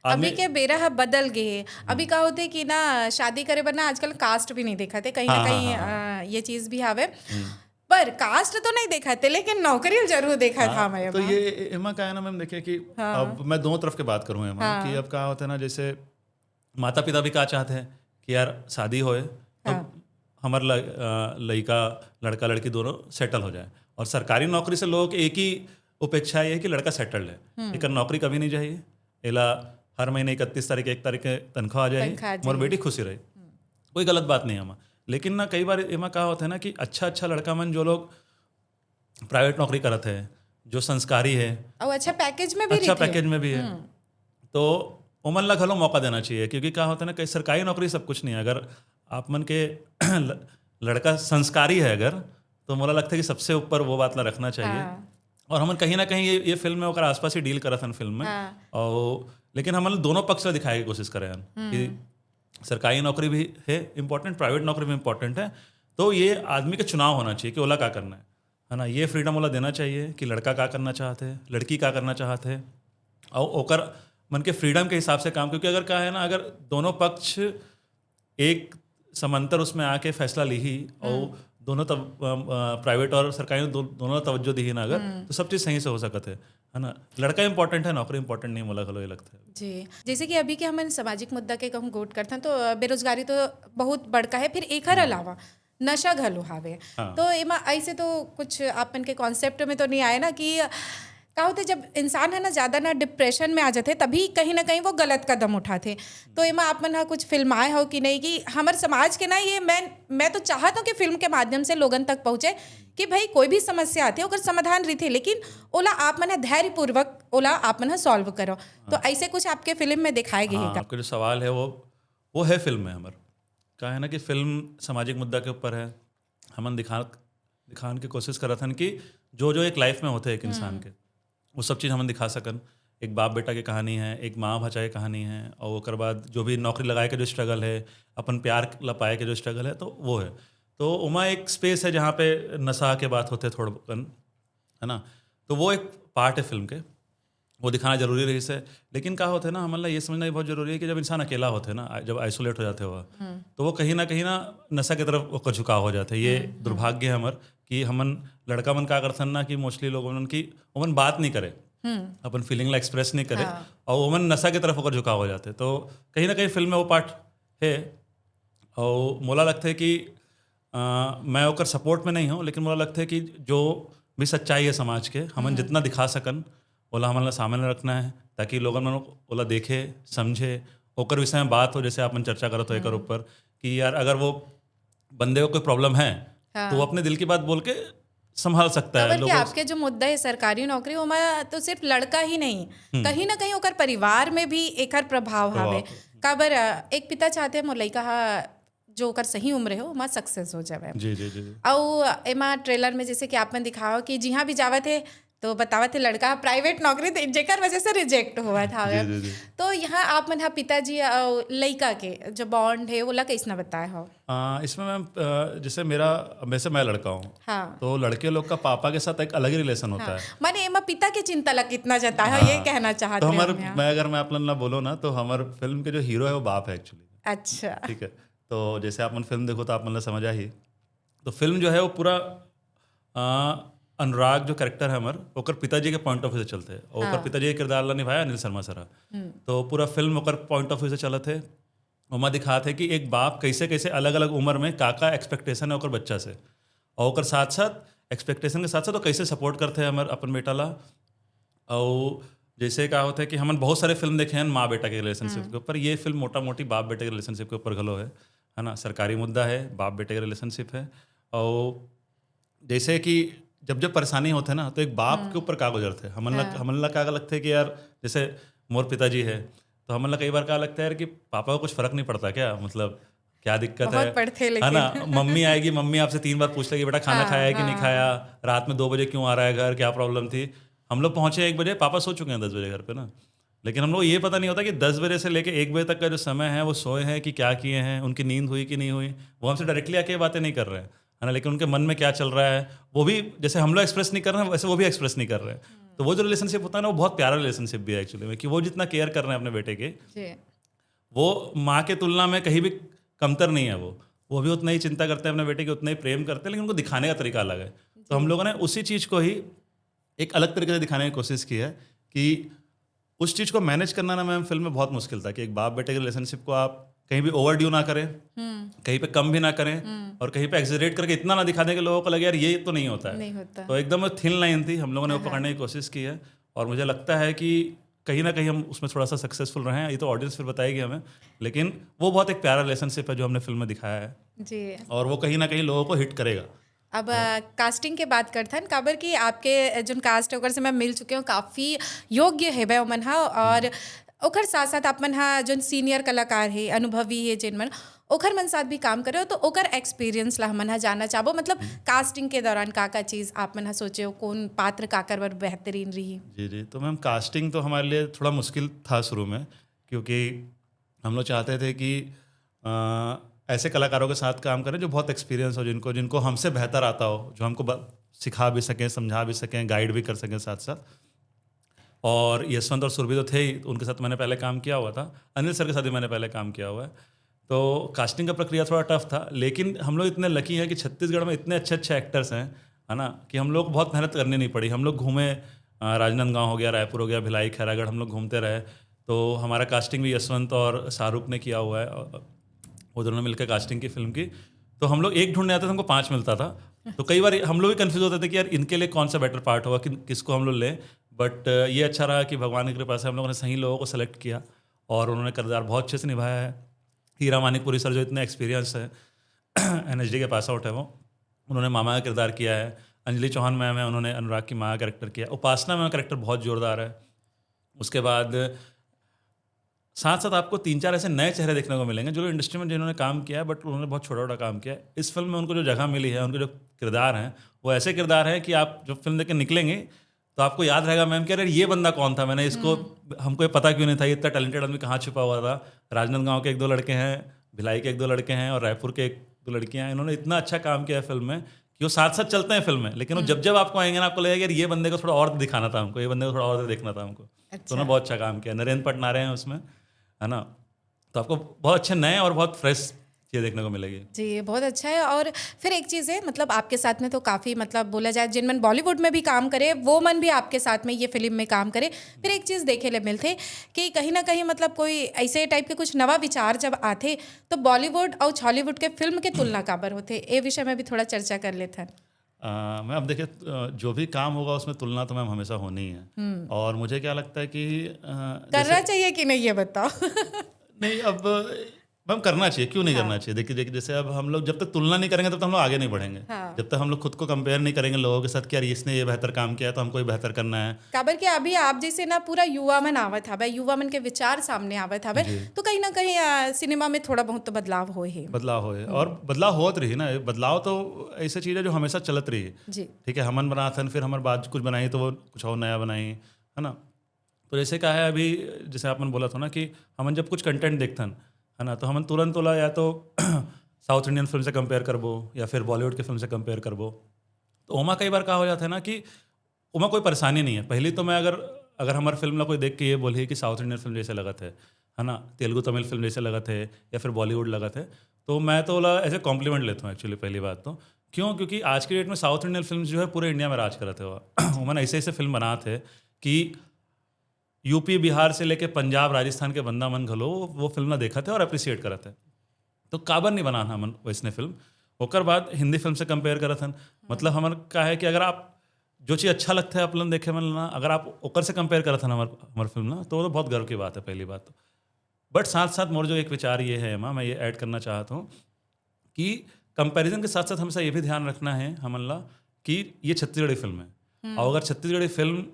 अभी के बेरा है बदल गए। अभी का होते कि ना शादी करे पर ना आजकल कास्ट भी नहीं देखा थे, कहीं ना कहीं ये चीज भी आवे, पर कास्ट तो नहीं देखा थे लेकिन नौकरी जरूर देखा था मैं। तो ये एमा का है ना मैम, देखिए कि अब मैं दोनों तरफ की बात करूँ एमा कि अब क्या होता है ना, जैसे माता पिता भी क्या चाहते हैं कि यार शादी होए तो हमार लड़का लड़का लड़की दोनों सेटल हो जाए, और सरकारी नौकरी से लोगों की एक ही उपेक्षा है कि लड़का सेटल है, एक नौकरी कभी नहीं चाहिए, एला हर महीने 31 तारीख 1 तारीख के तनख्वाह आ जाए, मोर बेटी खुशी रहे, कोई गलत बात नहीं है हमारा। लेकिन ना कई बार एमा क्या होता है ना कि अच्छा लड़का मन जो लोग प्राइवेट नौकरी करते हैं, जो संस्कारी है और अच्छा पैकेज में भी है, तो ओमन ला घलो मौका देना चाहिए। क्योंकि क्या होता है ना, कई सरकारी नौकरी सब कुछ नहीं है। अगर आप मन के लड़का संस्कारी है अगर, तो मुझे लगता है कि सबसे ऊपर वो बात ला रखना चाहिए। और हम कहीं ना कहीं ये फिल्म में आसपास ही डील करत हन फिल्म में, और लेकिन हम दोनों पक्ष दिखाने की कोशिश करे हन कि सरकारी नौकरी भी है इम्पोर्टेंट, प्राइवेट नौकरी भी इम्पोर्टेंट है। तो ये आदमी का चुनाव होना चाहिए कि ओला क्या करना है ना, ये फ्रीडम ओला देना चाहिए कि लड़का क्या करना चाहते हैं, लड़की क्या करना चाहते हैं, और ओकर मन के फ्रीडम के हिसाब से काम। क्योंकि अगर क्या है ना, अगर दोनों पक्ष एक समंतर उसमें आके फैसला ली ही और दोनों तब प्राइवेट और सरकारी दोनों तवज्जो दी ही ना अगर तो सब चीज़ सही से हो सकते है ना। लड़का इंपॉर्टेंट है, नौकरी इंपॉर्टेंट नहीं, मुला खलो ये लगता है जी। जैसे कि अभी के हम सामाजिक मुद्दा के कहूँ गोट करते हैं तो बेरोजगारी तो बहुत बड़का है, फिर एकर अलावा नशा घलो हावे। तो एमा ऐसे तो कुछ आपन के कॉन्सेप्ट में तो नहीं आए ना कि का होते जब इंसान है ना ज़्यादा ना डिप्रेशन में आ जाते तभी कहीं ना कहीं वो गलत कदम उठाते। तो एमा आप मन कुछ फिल्माए हो कि नहीं कि हमारे समाज के ना ये मैं तो चाहता हूँ कि फिल्म के माध्यम से लोगन तक पहुँचे कि भाई कोई भी समस्या आती है अगर समाधान रही लेकिन ओला आप मन धैर्यपूर्वक ओला आप मन सॉल्व करो। तो ऐसे कुछ आपके फिल्म में दिखाए गए हैं। आपका जो सवाल है वो है फिल्म में हमारे का है ना कि फिल्म सामाजिक मुद्दा के ऊपर है। हम दिखाने की कोशिश कर रहे थे कि जो एक लाइफ में होते हैं एक इंसान के वो सब चीज़ हम दिखा सकन। एक बाप बेटा की कहानी है, एक माँ भचा की कहानी है, और उसके बाद जो भी नौकरी लगाए के जो स्ट्रगल है, अपन प्यार लपाए के जो स्ट्रगल है, तो वो है। तो उमा एक स्पेस है जहाँ पे नशा के बात होते थोड़ा है ना। तो वो एक पार्ट है फिल्म के, वो दिखाना जरूरी रही से। लेकिन क्या होता है ना हमारा ये समझना बहुत जरूरी है कि जब इंसान अकेला होते हैं ना, जब आइसोलेट हो जाते हो तो वो कहीं ना नशा की तरफ झुकाव हो जाते हैं। ये दुर्भाग्य है हमार कि हमन लड़का मन क्या करते ना कि मोस्टली लोग की उमन बात नहीं करे, अपन फीलिंग ला एक्सप्रेस नहीं करे, और उमन नशा की तरफ होकर झुकाव हो जाते। तो कहीं ना कहीं फिल्म में वो पार्ट है। और मोला लगता है कि मैं ओकर सपोर्ट में नहीं हूँ, लेकिन मोला लगता है कि जो भी सच्चाई है समाज के हमन जितना दिखा सकन ओला हमारा सामने रखना है, ताकि लोगन मन ओला देखे समझे, ओकर विषय में बात हो। जैसे अपन चर्चा करो तो एक ऊपर कि यार अगर वो बंदे को कोई प्रॉब्लम है तो वो अपने दिल की बात बोल के संभाल सकता है। लोगों आपके जो मुद्दा है सरकारी नौकरी हमारा तो सिर्फ लड़का ही नहीं, कहीं ना कहीं ओकर परिवार में भी एकर प्रभाव हावे। काबर एक पिता चाहते हैं मोर लइका जो ओकर सही उम्र हो वहाँ सक्सेस हो जावे। जी जी जी। और एमा ट्रेलर में जैसे कि आपने दिखाओ कि जहाँ भी जावे थे तो बतावा थे लड़का प्राइवेट नौकरी जेकर वजह से रिजेक्ट हुआ था। तो यहाँ आप मन पिताजी और लड़का के जो बॉन्ड है वो ला कैसे बताए हो? इसमें मैम जैसे मैं लड़का हूँ। हाँ। तो लड़के लोग का पापा के साथ एक अलग ही रिलेशन होता है। माने एमा पिता के चिंता ला कितना जाता है ये कहना चाहते हैं। तो अगर मैं अपन ना बोलो ना तो हमारे फिल्म के जो हीरो है वो बाप है एक्चुअली। अच्छा ठीक है। तो जैसे आप फिल्म देखो तो आप मतलब समझा ही। तो फिल्म जो है वो पूरा अनुराग जो कैरेक्टर है हमारे ओकर पिताजी के पॉइंट ऑफ व्यू से चलते हैं। और ओकर पिताजी के किरदार ला निभाया अनिल शर्मा सरा। तो पूरा फिल्म ओकर पॉइंट ऑफ व्यू से चलत है। वहाँ दिखाते कि एक बाप कैसे कैसे अलग अलग उम्र में का एक्सपेक्टेशन है ओकर बच्चा से, और ओकर साथ साथ एक्सपेक्टेशन के साथ साथ तो कैसे सपोर्ट करते हैं हमारे अपन बेटा ला। और जैसे क्या होता है कि हमने बहुत सारे फिल्म देखे हैं माँ बेटा के रिलेशनशिप के ऊपर, ये फिल्म मोटा मोटी बाप बेटे के रिलेशनशिप के ऊपर घलो है ना। सरकारी मुद्दा है, बाप बेटे का रिलेशनशिप है। और जैसे कि जब परेशानी होते है ना तो एक बाप के ऊपर क्या गुजरते हैं हमला क्या लगता है कि यार जैसे मोर पिताजी है तो हमला कई बार क्या लगता है यार कि पापा को कुछ फर्क नहीं पड़ता क्या, मतलब क्या दिक्कत है ना। मम्मी आएगी, मम्मी आपसे 3 बार पूछ लेगी बेटा खाना खाया है कि नहीं खाया, रात में 2 बजे क्यों आ रहा है घर, क्या प्रॉब्लम थी। हम लोग पहुंचे 1 बजे, पापा सो चुके हैं 10 बजे घर पे ना। लेकिन हम लोग ये पता नहीं होता कि 10 बजे से लेके 1 बजे तक का जो समय है वो सोए हैं कि क्या किए हैं, उनकी नींद हुई कि नहीं हुई, वो हमसे डायरेक्टली आके बातें नहीं कर रहे हैं है ना। लेकिन उनके मन में क्या चल रहा है वो भी जैसे हम लोग एक्सप्रेस नहीं कर रहे हैं वैसे वो भी एक्सप्रेस नहीं कर रहे हैं। तो वो जो रिलेशनशिप होता है ना वो बहुत प्यारा रिलेशनशिप भी है एक्चुअली में, कि वो जितना केयर कर रहे हैं अपने बेटे के वो माँ के तुलना में कहीं भी कमतर नहीं है। वो भी उतना ही चिंता करते हैं अपने बेटे के, उतना ही प्रेम करते हैं, लेकिन उनको दिखाने का तरीका अलग है। तो हम लोगों ने उसी चीज़ को ही एक अलग तरीके से दिखाने की कोशिश की है कि उस चीज़ को मैनेज करना ना मैम फिल्म में बहुत मुश्किल था कि एक बाप बेटे के रिलेशनशिप को आप कहीं भी ओवरड्यू ना करें, कहीं पे कम भी ना करें, और कहीं पे एक्सजरेट करके इतना ना दिखा दें कि लोगों को लगे यार ये तो नहीं होता है। तो एकदम थिन लाइन थी, हम लोगों ने वो पकड़ने की कोशिश की है। और मुझे लगता है कि कहीं ना कहीं हम उसमें थोड़ा सा सक्सेसफुल रहे हैं। ये तो ऑडियंस फिर बताएगी हमें, लेकिन वो बहुत एक प्यारा रिलेशनशिप है जो हमने फिल्म में दिखाया है जी। और वो कहीं ना कहीं लोगों को हिट करेगा। अब कास्टिंग के बात करते हैं काबर कि आपके जो कास्ट है से मैं मिल चुके हूँ, काफ़ी योग्य है भाई मन हा। और ओकर साथ साथ आप मन हा जो सीनियर कलाकार है, अनुभवी है, जिन मन ओकर मन साथ भी काम करे हो, तो ओकर एक्सपीरियंस ला हमन हा जानना चाहबो। मतलब कास्टिंग के दौरान का चीज़ आप मन हा सोचे हो, कौन पात्र काकर बर बेहतरीन रही? जी जी। तो मैम कास्टिंग तो हमारे लिए थोड़ा मुश्किल था शुरू में, क्योंकि हम लोग चाहते थे कि ऐसे कलाकारों के साथ काम करें जो बहुत एक्सपीरियंस हो, जिनको हमसे बेहतर आता हो, जो हमको सिखा भी सकें, समझा भी सकें, गाइड भी कर सकें साथ साथ। और यशवंत और सुरभि तो थे ही, उनके साथ मैंने पहले काम किया हुआ था। अनिल सर के साथ भी मैंने पहले काम किया हुआ है। तो कास्टिंग का प्रक्रिया थोड़ा टफ था, लेकिन हम लोग इतने लकी हैं कि छत्तीसगढ़ में इतने अच्छे अच्छे एक्टर्स हैं, है ना, कि हम लोग को बहुत मेहनत करनी नहीं पड़ी। हम लोग घूमे, राजनांदगांव हो गया, रायपुर हो गया, भिलाई, खैरागढ़, हम लोग घूमते रहे। तो हमारा कास्टिंग भी यशवंत और शाहरुख ने किया हुआ है, वो दोनों ने मिलकर कास्टिंग की फिल्म की। तो हम लोग एक ढूंढने आते थे, हमको 5 मिलता था। तो कई बार हम लोग भी कंफ्यूज होते थे कि यार इनके लिए कौन सा बेटर पार्ट होगा, कि किसको हम लोग लें। बट ये अच्छा रहा कि भगवान की कृपा से हम लोगों ने सही लोगों को सेलेक्ट किया और उन्होंने किरदार बहुत अच्छे से निभाया है। हीरा मानिकपुरी सर जो इतने एक्सपीरियंस है, NSD के पास आउट है, वो उन्होंने मामा का किरदार किया है। अंजलि चौहान मैम है, उन्होंने अनुराग की माँ का कैरेक्टर किया। उपासना मैम का कैरेक्टर बहुत जोरदार है। उसके बाद साथ साथ आपको 3-4 ऐसे नए चेहरे देखने को मिलेंगे जो इंडस्ट्री में जिन्होंने काम किया है, बट उन्होंने बहुत छोटा छोटा काम किया है। इस फिल्म में उनको जो जगह मिली है, उनके जो किरदार हैं, वो ऐसे किरदार हैं कि आप जब फिल्म देख के निकलेंगे तो आपको याद रहेगा मैम कि अरे ये बंदा कौन था, मैंने इसको, हमको ये पता क्यों नहीं था, ये इतना टैलेंटेड आदमी कहाँ छुपा हुआ था। राजनांदगांव के 1-2 लड़के हैं, भिलाई के 1-2 लड़के हैं और रायपुर के 1-2 लड़कियाँ हैं। इन्होंने इतना अच्छा काम किया है फिल्म में कि वो साथ साथ चलते हैं फिल्म में, लेकिन वो जब जब आपको आएंगे ना, आपको लगेगा यार ये बंदे को थोड़ा और दिखाना था हमको, ये बंदे को थोड़ा और देखना था हमको। तो उन्होंने बहुत अच्छा काम किया। नरेंद्र पटनारे हैं उसमें, है ना, तो आपको बहुत अच्छे नए और बहुत फ्रेश चीज़ देखने को मिलेगी। जी, ये बहुत अच्छा है। और फिर एक चीज़ है, मतलब आपके साथ में तो काफ़ी, मतलब बोला जाए जिनमन बॉलीवुड में भी काम करे वो मन भी आपके साथ में ये फिल्म में काम करे। फिर एक चीज़ देखे ले मिलते कि कहीं ना कहीं मतलब कोई ऐसे टाइप के कुछ नवा विचार जब आते तो बॉलीवुड और हॉलीवुड के फिल्म के तुलना काबर होते, ये विषय में भी थोड़ा चर्चा कर लेते हैं। मैम अब देखिए, जो भी काम होगा उसमें तुलना तो मैम हमेशा होनी ही है। और मुझे क्या लगता है कि करना चाहिए कि नहीं, ये बताओ। नहीं, अब मैम करना चाहिए, क्यों नहीं करना चाहिए। देखिए जैसे अब हम लोग जब तक तुलना नहीं करेंगे तब तक हम लोग आगे नहीं बढ़ेंगे। जब तक हम लोग खुद को कंपेयर नहीं करेंगे लोगों के साथ कि यार इसने ये बेहतर काम किया है तो हमको ये बेहतर करना है। काबर कि अभी आप जैसे ना पूरा युवा मन आवत हवे, युवा मन के विचार सामने आवत हवे, तो कहीं ना कहीं सिनेमा में थोड़ा बहुत तो बदलाव होए है। बदलाव होए और बदलाव होत रही ना। बदलाव तो ऐसी चीज़ है जो हमेशा चलत रही है। जी, ठीक है, हमन बनाथन, फिर हमारे बाद कुछ बनाई तो वो कुछ और नया बनाई, है ना। तो जैसे कहा है अभी, जैसे आपने बोला था ना कि हमन जब कुछ कंटेंट देखथन, है ना, तो हमन तुरंत बोला या तो साउथ इंडियन फिल्म से कंपेयर करबो या फिर बॉलीवुड की फिल्म से कंपेयर करबो। तो ओमा कई बार कहा हो जाता है ना कि ओमा कोई परेशानी नहीं है। पहली तो मैं अगर हमारी फिल्म ना कोई देख के ये बोली कि साउथ इंडियन फिल्म जैसे लगत है ना, तेलुगु तमिल फिल्म जैसे लगत है या फिर बॉलीवुड लगत है, तो मैं तो बोला ऐसे कॉम्प्लीमेंट लेता हूँ एक्चुअली। पहली बात तो क्यों, क्योंकि आज की डेट में साउथ इंडियन फिल्म जो है पूरे इंडिया में राज करते हुआ ओमन ऐसे ऐसे फिल्म बनाते कि यूपी बिहार से लेके पंजाब राजस्थान के बंदा मन घलो वो फिल्म ना देखा थे और अप्रिसिएट करा थे। तो काबर नहीं बनाना मन वैसने फिल्म। ओकर बाद हिंदी फिल्म से कंपेयर करत हन, मतलब हमार का है कि अगर आप जो चीज़ अच्छा लगता है अपन देखे मन ना, अगर आप ओकर से कंपेयर करत हन हमार फिल्म ना, तो वो तो बहुत गर्व की बात है पहली बात तो। बट साथ साथ मोर जो एक विचार ये है मैं ये ऐड करना चाहता हूँ कि कंपैरिजन के साथ साथ हमेशा ये भी ध्यान रखना है हमन ला कि ये छत्तीसगढ़ी फिल्म है। और अगर छत्तीसगढ़ी फिल्म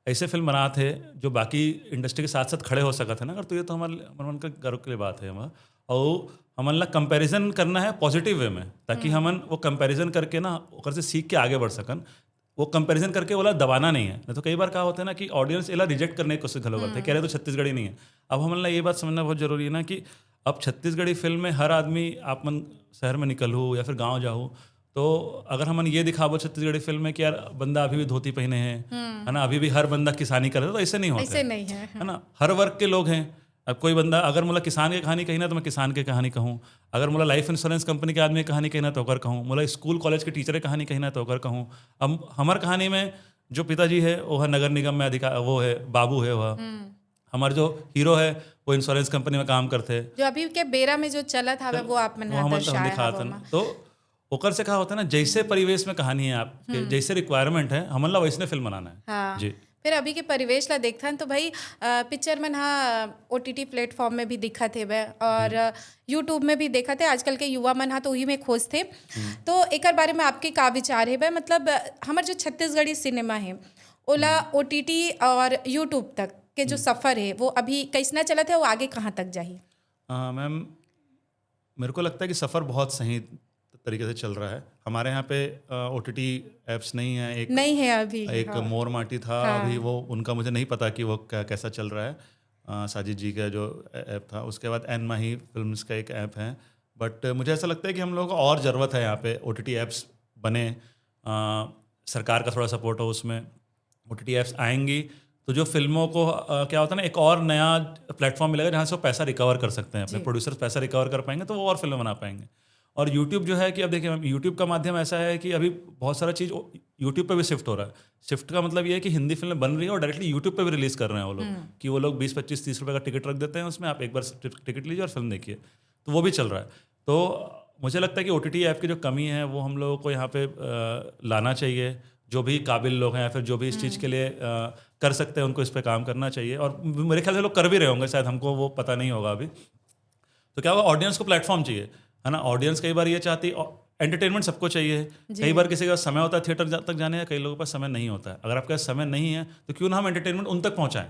ऐसे फिल्म बनाते हैं जो बाकी इंडस्ट्री के साथ साथ खड़े हो सकते हैं ना, अगर तो ये तो हमारे मन का गर्व के लिए बात है हमारा। और हमन ला कंपैरिजन करना है पॉजिटिव वे में, ताकि हमन वो कंपैरिजन करके ना ओकर से सीख के आगे बढ़ सकन। वो कंपैरिजन करके वाला दबाना नहीं है। नहीं तो कई बार क्या होता है ना कि ऑडियंस एला रिजेक्ट करने की कोशिश घलो करते हैं, कह रहे तो छत्तीसगढ़ी नहीं है। अब हमन ला ये बात समझना बहुत जरूरी है ना कि अब छत्तीसगढ़ी फिल्म में हर आदमी, आप मन शहर में निकल हो या फिर गाँव जाओ, तो अगर हमन ये दिखाबो छत्तीसगढ़ी फिल्म में कि यार बंदा अभी भी धोती पहने हैं, है ना, अभी भी हर बंदा किसानी कर रहा है, तो ऐसे नहीं होता ऐसे नहीं है, है ना। हर वर्ग के लोग हैं। अब कोई बंदा अगर मुला किसान की कहानी कही ना तो मैं किसान की कहानी कहूँ, अगर मुला लाइफ इंश्योरेंस कंपनी के आदमी की कहानी कहना तो ओकर कहूँ, मुला स्कूल कॉलेज के टीचर की कहानी कहना तो ओकर कहूँ। अब हमार कहानी में जो पिताजी है वो है नगर निगम में अधिकार, वो है बाबू है, वह हमारे जो हीरो है वो इंश्योरेंस कंपनी में काम करते हैं, जो अभी के बेरा में जो चलत है वो आप मन दिखाते। तो ओकर से कहा होता है ना, जैसे परिवेश में कहानी है आपके, जैसे रिक्वायरमेंट है हमन ला वैसने फिल्म बनाना है। हाँ। जी। फिर अभी के परिवेश ला देखथन तो भाई पिक्चर मन हाँ OTT प्लेटफॉर्म में भी दिखत है और यूट्यूब में भी देखत है। आजकल के युवा मन हाँ तो वही में खोज थे। तो एक बारे में आपके का विचार है? मतलब हमारे जो छत्तीसगढ़ी सिनेमा है ओला OTT और यूट्यूब तक के जो सफ़र है वो अभी कैसना चलत है, वो आगे कहाँ तक जाही? मैम मेरे को लगता है कि सफ़र बहुत सही तरीके से चल रहा है। हमारे यहाँ पे OTT ऐप्स नहीं है, एक नहीं है अभी। एक हाँ। मोर माटी था। हाँ। अभी वो उनका मुझे नहीं पता कि वो कैसा चल रहा है। साजिद जी का जो ऐप था, उसके बाद एन माही फिल्म्स का एक ऐप है। बट मुझे ऐसा लगता है कि हम लोगों को और ज़रूरत है यहाँ पे OTT ऐप्स बने, सरकार का थोड़ा सपोर्ट हो उसमें। OTT ऐप्स आएंगी तो जो फिल्मों को क्या होता है ना, एक और नया प्लेटफॉर्म मिलेगा जहाँ से वो पैसा रिकवर कर सकते हैं, अपने प्रोड्यूसर्स पैसा रिकवर कर पाएंगे तो वो और फिल्म बना पाएंगे। और यूट्यूब जो है कि अब देखिए यूट्यूब का माध्यम ऐसा है कि अभी बहुत सारा चीज़ यूट्यूब पे भी शिफ्ट हो रहा है। शिफ्ट का मतलब ये है कि हिंदी फिल्में बन रही है और डायरेक्टली यूट्यूब पे भी रिलीज़ कर रहे हैं वो लोग, कि वो लोग 20, 25, 30 रुपये का टिकट रख देते हैं, उसमें आप एक बार टिकट लीजिए और फिल्म देखिए। तो वो भी चल रहा है। तो मुझे लगता है कि OTT ऐप की जो कमी है वो हम लोगों को यहाँ पे लाना चाहिए। जो भी काबिल लोग हैं या फिर जो भी इस चीज़ के लिए कर सकते हैं उनको इस पर काम करना चाहिए। और मेरे ख्याल से लोग कर भी रहे होंगे, शायद हमको वो पता नहीं होगा अभी। तो क्या होगा, ऑडियंस को प्लेटफॉर्म चाहिए, है ना। ऑडियंस कई बार ये चाहती है, एंटरटेनमेंट सबको चाहिए। कई बार किसी के पास समय होता है थिएटर तक जाने का, कई लोगों के पास समय नहीं होता है। अगर आपके पास समय नहीं है तो क्यों ना हम एंटरटेनमेंट उन तक पहुंचाएं।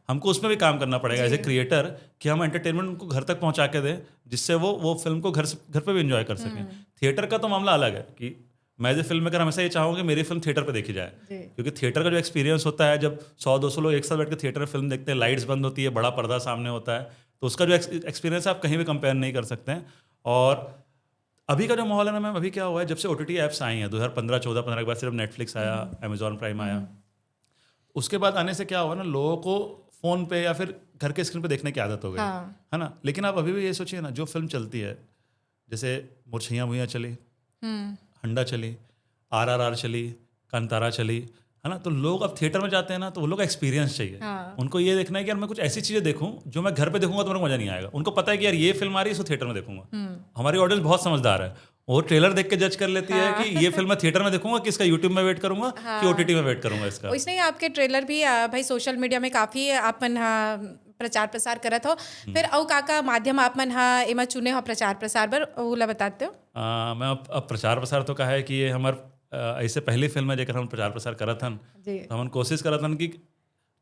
हमको उसमें भी काम करना पड़ेगा एज ए क्रिएटर कि हम एंटरटेनमेंट उनको घर तक पहुंचा के दें, जिससे वो फिल्म को घर पे भी एंजॉय कर सकें। थिएटर का तो मामला अलग है कि मैं एज ए फिल्म मेकर हमेशा ये चाहूँगा कि मेरी फिल्म थिएटर पे देखी जाए, क्योंकि थिएटर का जो एक्सपीरियंस होता है, जब 100-200 लोग एक साथ बैठ के थिएटर में फिल्म देखते हैं, लाइट्स बंद होती है, बड़ा पर्दा सामने होता है, तो उसका जो एक्सपीरियंस है आप कहीं भी कंपेयर नहीं कर सकते हैं। और अभी का जो माहौल है ना मैम, अभी क्या हुआ है, जब से OTT ऐप्स आई हैं 2015-14-15 के बाद सिर्फ नेटफ्लिक्स आया, अमेजॉन प्राइम आया, उसके बाद आने से क्या हुआ ना, लोगों को फ़ोन पे या फिर घर के स्क्रीन पे देखने की आदत हो गई, है ना। लेकिन आप अभी भी ये सोचिए ना, जो फिल्म चलती है, जैसे मुरछैयाँ भुइयाँ चली, हंडा चली, RRR चली, कांतारा चली, है ना, तो लोग अब थिएटर में जाते हैं ना, तो वो लोग एक्सपीरियंस चाहिए। उनको ये देखना है कि यार मैं कुछ ऐसी चीज़ें देखूं जो मैं घर पे देखूंगा तो मेरे को मज़ा नहीं आएगा। उनको पता है कि यार ये फिल्म आ रही है, इसको थिएटर में देखूंगा। हमारी ऑडियंस बहुत समझदार है, वो ट्रेलर देख के जज कर लेती है कि ये फिल्म मैं थिएटर में देखूंगा कि इसका यूट्यूब में वेट करूंगा कि OTT में वेट करूंगा इसका। इसलिए आपके ट्रेलर भी भाई सोशल मीडिया में काफ़ी आपन प्रचार प्रसार करत हो, फिर औ का माध्यम आप मन एमा चुने हो प्रचार प्रसार बर, ओला बताते हो? मैं अब प्रचार प्रसार तो कहा है कि ये हमार ऐसे पहली फिल्म है जेकर हम प्रचार प्रसार करत हन, तो हम कोशिश करत हन कि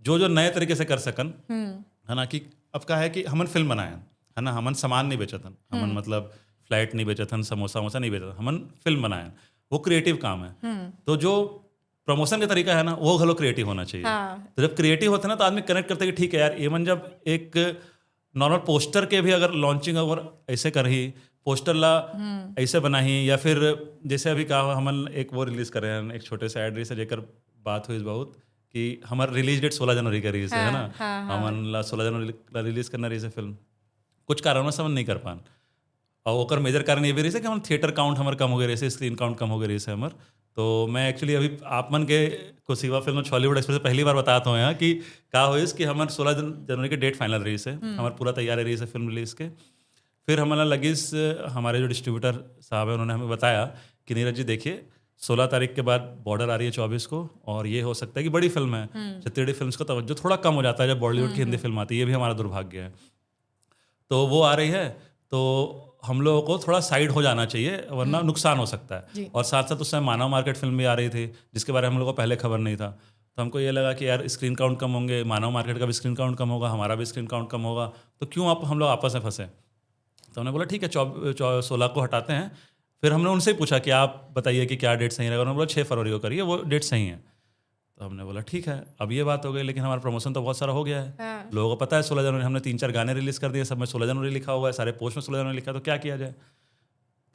जो नए तरीके से कर सकन, है ना। कि अब क्या है कि हमन फिल्म बनाए, है ना, हमन सामान नहीं बेचत हन, हमन मतलब फ्लाइट नहीं बेचत हन, समोसा वमोसा नहीं बेचत, हमन फिल्म बनाए, वो क्रिएटिव काम है। तो जो प्रमोशन का तरीका है ना, वो घलो क्रिएटिव होना चाहिए। तो जब क्रिएटिव होता है ना, तो आदमी कनेक्ट करते हैं कि ठीक है यार, एमन जब एक नॉर्मल पोस्टर के भी अगर लॉन्चिंग अगर ऐसे कर ही, पोस्टर ला ऐसे बना ही, या फिर जैसे अभी कहा हमन एक वो रिलीज कर रहे हैं, एक छोटे से एड्रेस है जेकर बात हुई बहुत कि हमारा रिलीज डेट 16 जनवरी का रही है ना, हमन ला 16 जनवरी रिलीज करना रही है फिल्म, कुछ कारणों से हम नहीं कर पान। और ओकर मेजर कारण ये भी रही है कि हम थिएटर काउंट हमारे कम हो गए रही, स्क्रीन काउंट कम हो गए रही है हमारे। तो मैं एक्चुअली अभी आप मन के को सिवा फिल्म हॉलीवुड एक्सप्रेस पहली बार बताता हूँ यहाँ कि क्या हो कि हमारे 16 जनवरी के डेट फाइनल रही है, हमारे पूरा तैयार रही है फिल्म रिलीज के। फिर हमारा लगी हमारे जो डिस्ट्रीब्यूटर साहब है उन्होंने हमें बताया कि नीरज जी देखिए 16 तारीख के बाद बॉर्डर आ रही है 24 को, और ये हो सकता है कि बड़ी फिल्म है, छत्तीसगढ़ी फिल्म का तवज्जो थोड़ा कम हो जाता है जब बॉलीवुड की हिंदी फिल्म आती है, ये भी हमारा दुर्भाग्य है। तो वो आ रही है तो हम लोगों को थोड़ा साइड हो जाना चाहिए, वरना नुकसान हो सकता है। और साथ साथ उस समय मानव मार्केट फिल्म भी आ रही थी जिसके बारे में हम लोगों को पहले खबर नहीं था, तो हमको ये लगा कि यार स्क्रीन काउंट कम होंगे, मानव मार्केट का भी स्क्रीन काउंट कम होगा, हमारा भी स्क्रीन काउंट कम होगा, तो क्यों हम लोग आपस में फंसे। तो हमने बोला ठीक है 16 को हटाते हैं। फिर हमने उनसे ही पूछा कि आप बताइए कि क्या डेट सही रहेगा, उन्होंने बोला 6 फरवरी को करिए, वो डेट सही है। तो हमने बोला ठीक है, अब ये बात हो गई, लेकिन हमारा प्रमोशन तो बहुत सारा हो गया है, लोगों को पता है 16 जनवरी, हमने 3-4 गाने रिलीज़ कर दिए, सब में 16 जनवरी लिखा हुआ है, सारे पोस्ट में 16 जनवरी लिखा है, तो क्या किया जाए,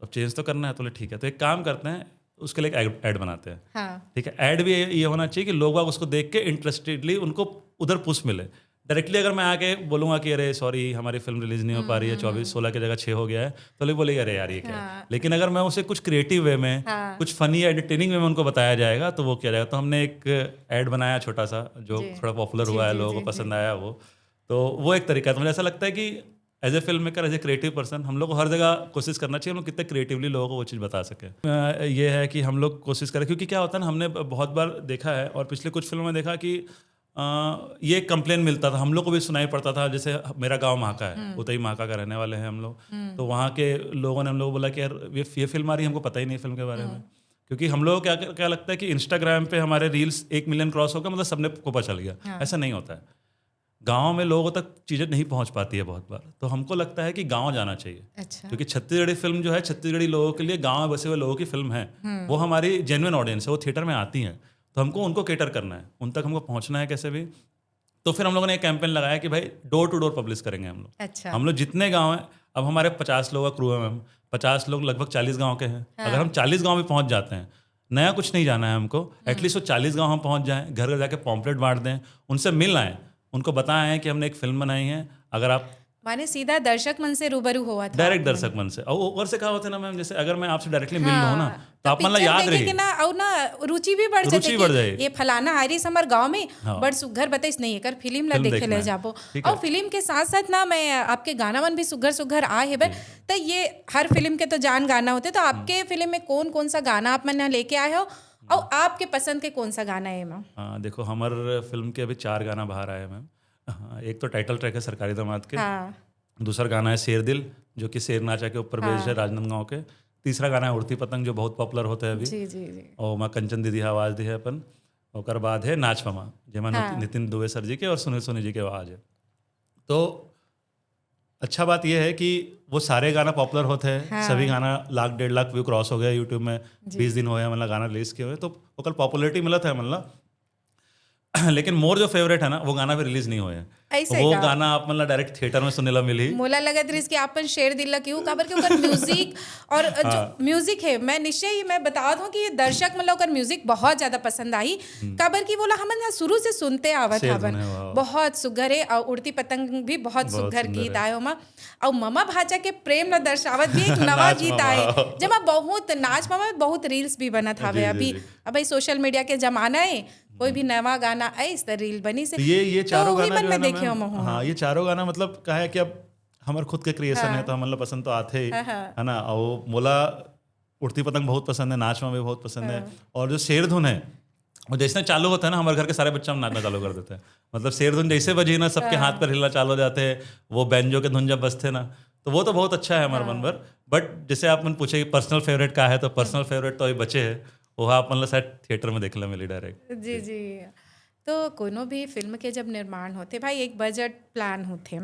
अब चेंज तो करना है। तो ठीक है, तो एक काम करते हैं, उसके लिए एक ऐड बनाते हैं। ठीक है, ऐड भी ये होना चाहिए कि लोग उसको देख के इंटरेस्टेडली उनको उधर पुश मिले। डायरेक्टली अगर मैं आके बोलूँगा कि अरे सॉरी हमारी फिल्म रिलीज नहीं हो पा रही है, 16 की जगह 6 हो गया है, तो लोग बोलेंगे अरे यार ये क्या है। लेकिन अगर मैं उसे कुछ क्रिएटिव वे में, कुछ फनी एंटरटेनिंग वे में उनको बताया जाएगा तो वो किया जाएगा। तो हमने एक ऐड बनाया छोटा सा जो थोड़ा पॉपुलर हुआ है, लोगों को पसंद आया तो वो एक तरीका है। तो मुझे ऐसा लगता है कि as a film maker, as a creative person, हम लोग को हर जगह कोशिश करना चाहिए हम लोग कितने क्रिएटिवली लोगों को वो चीज़ बता सकें। ये है कि हम लोग कोशिश करें, क्योंकि क्या होता है ना, हमने बहुत बार देखा है और पिछले कुछ फिल्मों में देखा कि ये कंप्लेन मिलता था, हम लोग को भी सुनाई पड़ता था। जैसे मेरा गांव महाका है, उतई महाका का रहने वाले हैं हम लोग, तो वहाँ के लोगों ने हम लोग को बोला कि यार ये फिल्म आ रही है, हमको पता ही नहीं फिल्म के बारे में। क्योंकि हम लोग को क्या लगता है कि इंस्टाग्राम पे हमारे रील्स 1 मिलियन क्रॉस हो गया मतलब सबने को पता चल गया। ऐसा नहीं होता है, गांव में लोगों तक चीज़ें नहीं पहुंच पाती है बहुत बार। तो हमको लगता है कि गांव जाना चाहिए। अच्छा। क्योंकि छत्तीसगढ़ी फिल्म जो है, छत्तीसगढ़ी लोगों के लिए, गांव में बसे हुए लोगों की फिल्म है, वो हमारी जेन्युइन ऑडियंस है, वो थिएटर में आती हैं, तो हमको उनको केटर करना है, उन तक हमको पहुंचना है कैसे भी। तो फिर हम लोगों ने एक कैंपेन लगाया कि भाई डोर टू डोर पब्लिश करेंगे हम लोग। अच्छा। हम लोग जितने गांव हैं, अब हमारे 50 लोग का क्रू है मैम, 50 लोग लगभग 40 गांव के हैं। हाँ। अगर हम 40 गांव में पहुंच जाते हैं, नया कुछ नहीं जाना है हमको, एटलीस्ट वो 40 गांव हम पहुंच जाएं, घर घर जाके पॉम्पलेट बांट दें, उनसे मिल आएँ, उनको बताएं कि हमने एक फिल्म बनाई है। अगर आप माने सीधा दर्शक मन से रूबरू हुआ था डायरेक्ट दर्शक मन से, और ऊपर से कहा होता है ना मैम, जैसे अगर मैं आपसे डायरेक्टली मिल लूँ ना तो आप मतलब याद रही ना, और ना रुचि भी बढ़ जाती जाए, ये फलाना आरिस हमार गांव में बड़ सुघर बताइस नहीं कर फिल्म ला देखे ले जाबो। और फिल्म के साथ साथ ना मैं आपके गाना मन भी सुघर सुघर आए है तो ये हर फिल्म के तो जान गाना होते, तो आपके फिल्म में कौन कौन सा गाना आप मैंने लेके आए हो और आपके पसंद के कौन सा गाना है मैम? देखो हमारे फिल्म के अभी 4 गाना बाहर आए मैम। एक तो टाइटल ट्रैक है सरकारी दामाद के, दूसरा गाना है शेर दिल जो कि शेर नाचा के ऊपर बेस्ड है, राजनांदगांव के। तीसरा गाना है उड़ती पतंग जो बहुत पॉपुलर होता है अभी, जी जी जी। और माँ कंचन दीदी आवाज़ दी है अपन। और बाद है नाच पमा जेमा नितिन दुबे सर जी के और सुनील सोनी जी के आवाज़ है। तो अच्छा बात यह है कि वो सारे गाना पॉपुलर होते हैं, सभी गाना 1 लाख 1.5 लाख व्यू क्रॉस हो गया यूट्यूब में, 20 दिन हो गया मतलब गाना रिलीज किए हुए, तो वो कल पॉपुलरिटी मिला था मतलब। लेकिन मोर जो फेवरेट है ना वो गाना भी रिलीज नहीं हुए, वो गाना आप मतलब डायरेक्ट थिएटर में सुनने ला मिली। मोला लगा दरिस कि आपन शेर दिल क्यों काबर के ओकर म्यूजिक और जो म्यूजिक है, मैं निश्चय ही मैं बता दूं कि ये दर्शक मतलब ओकर म्यूजिक बहुत ज्यादा पसंद आई, काबर की बोला हमन शुरू से सुनते आवत हवन, बहुत सुघर है। और उड़ती पतंग भी बहुत सुघर गीत आयो मा, और ममा भाचा के प्रेम न दर्शावत भी एक नवा गीत आए, जब बहुत नाच मामा बहुत रील्स भी बनत हवे। अभी अब सोशल मीडिया के जमाना है, कोई भी नवा गाना आए इस तरह रील बनी से ये चारों गाना जो है ना मैम, हाँ ये चारों गाना मतलब कहा है कि अब हमारे खुद के क्रिएशन है तो हम मतलब पसंद तो आते ही है ना। और मोला उड़ती पतंग बहुत पसंद है, नाच में भी बहुत पसंद है, और जो शेर धुन है वो जैसे चालू होता है ना हमारे घर के सारे बच्चे हम नाचना चालू कर देते हैं। मतलब शेर धुन जैसे बजी ना सबके हाथ पर हिलना चालू हो जाते हैं, वो बैंजो के धुन जब बजते ना तो वो तो बहुत अच्छा है हमारे मन पर। बट जैसे आप मन पूछे कि पर्सनल फेवरेट का है, तो पर्सनल फेवरेट तो अभी बचे है, वो आप मतलब शायद थिएटर में देखने मिली डायरेक्ट। जी जी। तो कोनो भी फिल्म के जब निर्माण होते भाई एक बजट प्लान होते,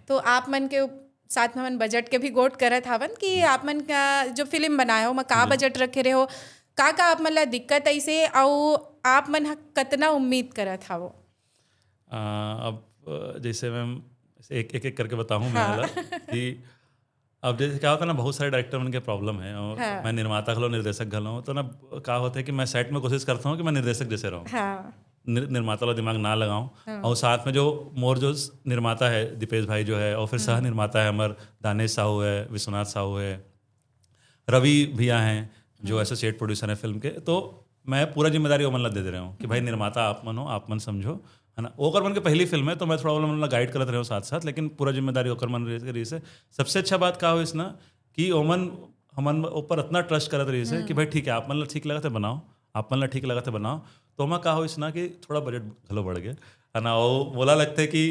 तो आप मन के साथ में मन बजट के भी गोट करत हवन कि आप मन का जो फिल्म बनाए हो का बजट रखे रहे हो, का आप मन ला दिक्कत ऐसे और आप मन कितना उम्मीद करत हवो? अब जैसे मैम एक एक करके बताऊँ मैं कि अब जैसे क्या होता है ना, बहुत सारे डायरेक्टर मन के प्रॉब्लम है, और मैं निर्माता घलो निर्देशक घलो, तो ना क्या होता है कि मैं सेट में कोशिश करता हूँ कि मैं निर्देशक जैसे रहूँ, निर्माता वाला दिमाग ना लगाऊं। और साथ में जो मोर जो निर्माता है दीपेश भाई जो है, और फिर सह निर्माता है हमारे दानेश साहू है, विश्वनाथ साहू है, रवि भैया हैं जो एसोसिएट प्रोड्यूसर है फिल्म के। तो मैं पूरा जिम्मेदारी वो मतलब दे रहा हूँ कि भाई निर्माता आप मन हो, आप मन समझो, है ना। ओकर मन के पहली फिल्म है तो मैं थोड़ा मतलब गाइड करते रहे हूँ साथ साथ, लेकिन पूरा जिम्मेदारी ओकर मन रही से। सबसे अच्छा बात क्या हो इसना कि ओमन हमन ऊपर इतना ट्रस्ट करत रही से कि भाई ठीक है आप मतलब ठीक लगा थे बनाओ, आप मतलब ठीक लगा थे बनाओ। तो मैं कहा हो इसना कि थोड़ा बजट घलो बढ़ गया है ना, वो बोला लगता है कि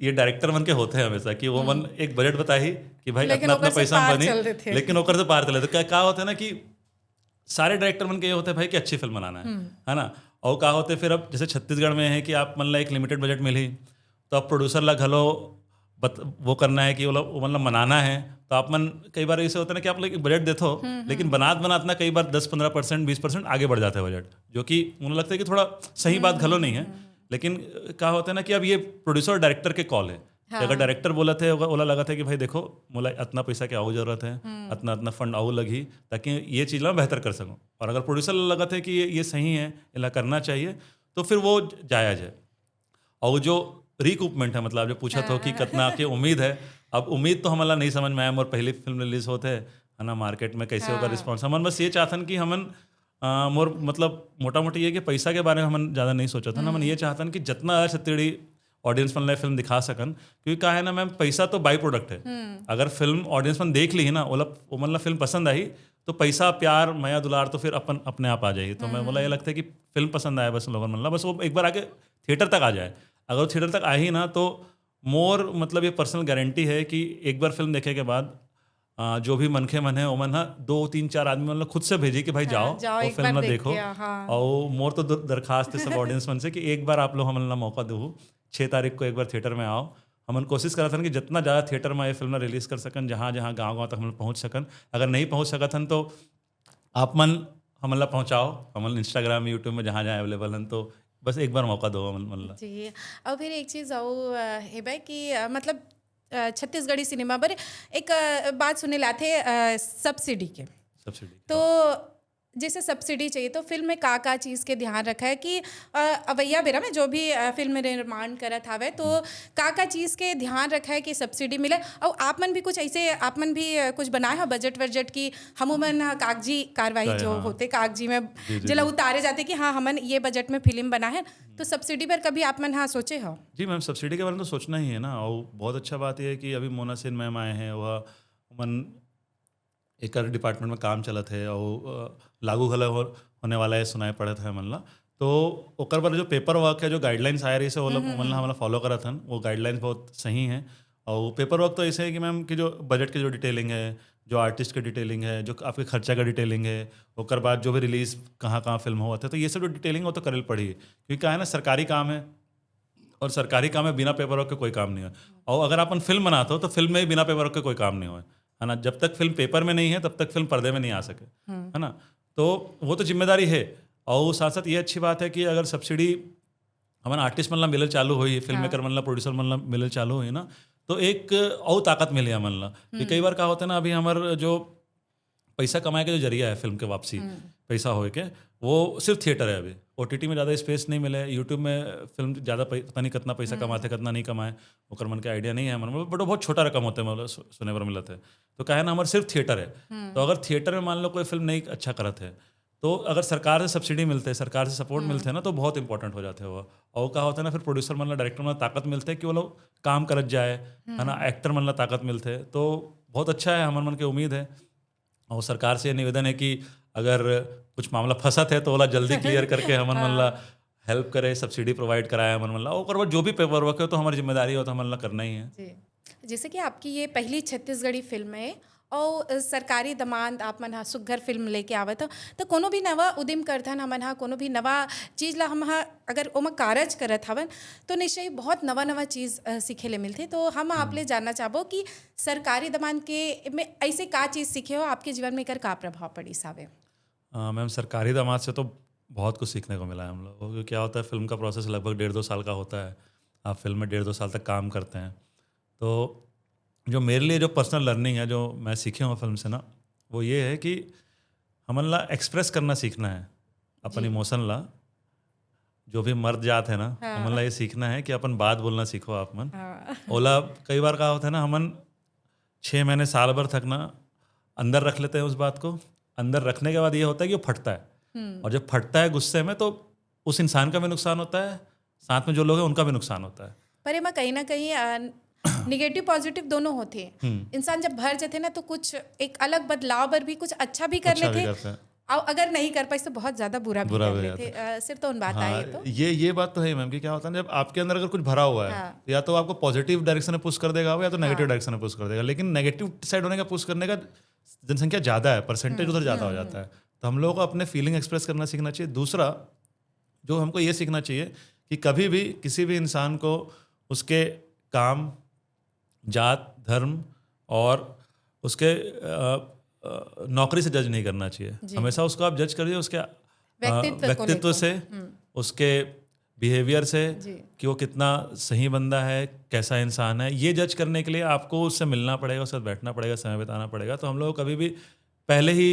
ये डायरेक्टर मन के होते हैं हमेशा कि वो मन एक बजट बताही कि भाई अपना अपना पैसा बनी, लेकिन ओकर से पार चले। तो क्या होता है ना कि सारे डायरेक्टर मन के ये होते हैं भाई कि अच्छी फिल्म बनाना है ना। और क्या होते फिर अब जैसे छत्तीसगढ़ में है कि आप मतलब एक लिमिटेड बजट मिली तो अब प्रोड्यूसर ला घलो वो करना है कि वो मतलब मनाना है, तो आप मन कई बार ऐसे होता है ना कि आप लोग बजट देते हो, लेकिन बनात ना कई बार 10-15% 20% आगे बढ़ जाता है बजट, जो कि मुझे लगता है कि थोड़ा सही बात घलो नहीं है। लेकिन क्या होता है ना कि अब ये प्रोड्यूसर और डायरेक्टर के कॉल है। अगर डायरेक्टर बोला थे ओला लगा था कि भाई देखो मोला इतना पैसा की आओ जरूरत है, इतना फंड आओ लगी ताकि ये चीज़ ला बेहतर कर सकूँ, और अगर प्रोड्यूसर लगा था कि ये सही है इला करना चाहिए तो फिर वो जायज़ है। और जो रिकूपमेंट है मतलब जो पूछा था कि कितना की उम्मीद है, अब उम्मीद तो हमारा नहीं समझ में आया, और पहली फिल्म रिलीज होते है ना मार्केट में कैसे होगा रिस्पॉन्स। हमन बस ये चाहतन कि हमन मोर मतलब मोटा मोटी ये कि पैसा के बारे में हमन ज़्यादा नहीं सोचा था ना, हमन ये चाहतन कि जितना छत्तीड़ी ऑडियंस मन फिल्म दिखा सकन, क्योंकि क्या है ना मैम पैसा तो बाई प्रोडक्ट है। अगर फिल्म ऑडियंस मन देख ली ना वो मतलब फिल्म पसंद आई तो पैसा प्यार मया दुलार तो फिर अपन अपने आप आ जाएगी। तो मैं बोला ये लगता है कि फिल्म पसंद आए बस लोगों मतलब बस वो एक बार आके थिएटर तक आ जाए। अगर थिएटर तक आ ही ना तो मोर मतलब ये पर्सनल गारंटी है कि एक बार फिल्म देखे के बाद जो भी मनखे मन है वो मन 2-3-4 आदमी मतलब खुद से भेजी कि भाई जाओ वो फिल्म ना देखो। और मोर तो दरखास्त है सब ऑडियंस मन से कि एक बार आप लोग हमन मौका दो, 6 तारीख को एक बार थिएटर में आओ। हमन कोशिश करा था कि जितना ज़्यादा थिएटर में ये फिल्म रिलीज़ कर सकन, जहाँ जहाँ गाँव तक हम पहुँच सकन। अगर नहीं पहुँच सकन तो आप मन हमला पहुँचाओ, हमन इंस्टाग्राम यूट्यूब में जहाँ जहाँ अवेलेबल हैं, तो बस एक बार मौका दो हमला जी। और फिर एक चीज़ और है भाई कि मतलब छत्तीसगढ़ी सिनेमा पर एक बात सुने लाते सब्सिडी के, तो जैसे सब्सिडी चाहिए तो फिल्म में का चीज़ के ध्यान रखा है कि अवैया बेरा में जो भी फिल्म निर्माण करत हवे तो का चीज़ के ध्यान रखा है कि सब्सिडी मिले। और आप मन भी कुछ ऐसे आप मन भी कुछ बनाए हो बजट वजट की हमन कागजी कार्रवाई जो होते कागजी में जिला उतारे जाते कि हाँ हमन ये बजट में फिल्म बना है तो सब्सिडी पर कभी आप मन हाँ सोचे हो? जी मैम, सब्सिडी के बारे में तो सोचना ही है ना। और बहुत अच्छा बात यह है कि अभी मोना सेन मैम आए हैं, वह मन एक डिपार्टमेंट में काम चलत है और लागू घला होने वाला है सुनाए पड़त है मन ला। तो ओकर पर जो पेपर वर्क है, जो गाइडलाइंस आए रही से वो लोग मन ला हमारा फॉलो करत हन, वो गाइडलाइंस बहुत सही हैं। और पेपर वर्क तो ऐसे है कि मैम कि जो बजट की जो डिटेलिंग है, जो आर्टिस्ट की डिटेलिंग है, जो आपके खर्चा का डिटेलिंग है, ओकर बाद जो भी रिलीज़ कहाँ फिल्म हो है, तो ये सब जो डिटेलिंग हो तो करल पड़ी, क्योंकि क्या है ना, सरकारी काम है और सरकारी काम में बिना पेपर वर्क के कोई काम नहीं हो। और अगर अपन फिल्म बनाते हो तो फिल्म में भी बिना पेपर वर्क के कोई काम नहीं हो, है ना। जब तक फिल्म पेपर में नहीं है तब तक फिल्म पर्दे में नहीं आ सके, है ना। तो वो तो जिम्मेदारी है। और साथ साथ ये अच्छी बात है कि अगर सब्सिडी हमारा आर्टिस्ट मतलब मिलल चालू हुई, फिल्म मेकर मतलब प्रोड्यूसर मतलब मिलल चालू हुई ना, तो एक और ताकत मिली है मन ला। कि कई बार क्या होता है ना, अभी हमारे जो पैसा कमाए का जो जरिया है फिल्म के वापसी पैसा हो के, वो सिर्फ थिएटर है। अभी OTT में ज़्यादा स्पेस नहीं मिले, यूट्यूब में फिल्म ज़्यादा पता नहीं कितना पैसा कमाते कितना नहीं कमाए, ओकर मन के आइडिया नहीं है मन में, बट वो बहुत छोटा रकम होते हैं, मतलब सुने पर मिलते हैं। तो क्या है ना, हमारे सिर्फ थिएटर है। तो अगर थिएटर में मान लो कोई फिल्म नहीं अच्छा करत है, तो अगर सरकार से सब्सिडी मिलते हैं, सरकार से सपोर्ट मिलते हैं ना, तो बहुत इंपॉर्टेंट हो जाते हैं वो। और क्या होता है ना, फिर प्रोड्यूसर मतलब डायरेक्टर मतलब ताकत मिलते हैं कि वो लोग काम करत जाए, है ना। एक्टर मतलब ताकत मिलते हैं, तो बहुत अच्छा है, हमारे मन की उम्मीद है। और सरकार से निवेदन है कि अगर कुछ मामला फंसत है तो ओला जल्दी क्लियर करके हमन मन ला हेल्प करे, सब्सिडी प्रोवाइड कराए हमन मन ला। और जो भी पेपर वर्क है तो हमारी जिम्मेदारी हो तो हमन ला करना ही है जी। जैसे कि आपकी ये पहली छत्तीसगढ़ी फिल्म है और सरकारी दमाद आप मन हाँ सुघर फिल्म लेके आवत हो, तो कोनो भी नवा उद्यम करथन हमन हाँ, कोनो भी नवा चीज़ ला हम हाँ अगर ओमा कारज करत हवन तो निश्चय बहुत नवा चीज़ सीखे ले मिलते। तो हम आप ले जानना चाहबो कि सरकारी दमाद के में ऐसे का चीज़ सीखे हो, आपके जीवन में एकर का प्रभाव पड़ी सावे? मैम, सरकारी दामाद से तो बहुत कुछ सीखने को मिला है हम लोग को। क्या होता है, फिल्म का प्रोसेस लगभग 1.5-2 साल का होता है। आप फिल्म में 1.5-2 साल तक काम करते हैं। तो जो मेरे लिए जो पर्सनल लर्निंग है, जो मैं सीखे हूँ फिल्म से ना, वो ये है कि हमन ला एक्सप्रेस करना सीखना है अपन इमोशन ला। जो भी मर्द जात है ना, हमन ला ये सीखना है कि अपन बात बोलना सीखो आप मन। ओला कई बार क्या होता है ना, हमन 6 महीने साल भर तक ना अंदर रख लेते हैं उस बात को। अंदर रखने के बाद ये होता है कि वो फटता है, और जब फटता है गुस्से में तो उस इंसान का भी नुकसान होता है, साथ में जो लोग हैं उनका भी नुकसान होता है। पर एमा कहीं ना कहीं निगेटिव पॉजिटिव दोनों होते हैं। इंसान जब भर जाते ना तो कुछ एक अलग बदलाव पर भी कुछ अच्छा भी कर लेते हैं, और अगर नहीं कर पाए तो बहुत ज्यादा बुरा भी कर लेते। सिर्फ तो उन बात आई तो ये बात तो है मैम कि क्या होता है, जब आपके अंदर अगर कुछ भरा हुआ है, या तो आपको पॉजिटिव डायरेक्शन में पुश कर देगा या तो नेगेटिव डायरेक्शन में पुश कर देगा। लेकिन नेगेटिव साइड होने का पुश करने का जनसंख्या ज़्यादा है, परसेंटेज उधर ज़्यादा हो जाता है। तो हम लोगों को अपने फीलिंग एक्सप्रेस करना सीखना चाहिए। दूसरा जो हमको ये सीखना चाहिए कि कभी भी किसी भी इंसान को उसके काम, जात, धर्म और उसके नौकरी से जज नहीं करना चाहिए। हमेशा उसको आप जज करिए उसके व्यक्तित्व से, उसके बिहेवियर से, कि वो कितना सही बंदा है, कैसा इंसान है। ये जज करने के लिए आपको उससे मिलना पड़ेगा, उसके साथ बैठना पड़ेगा, समय बिताना पड़ेगा। तो हम लोग कभी भी पहले ही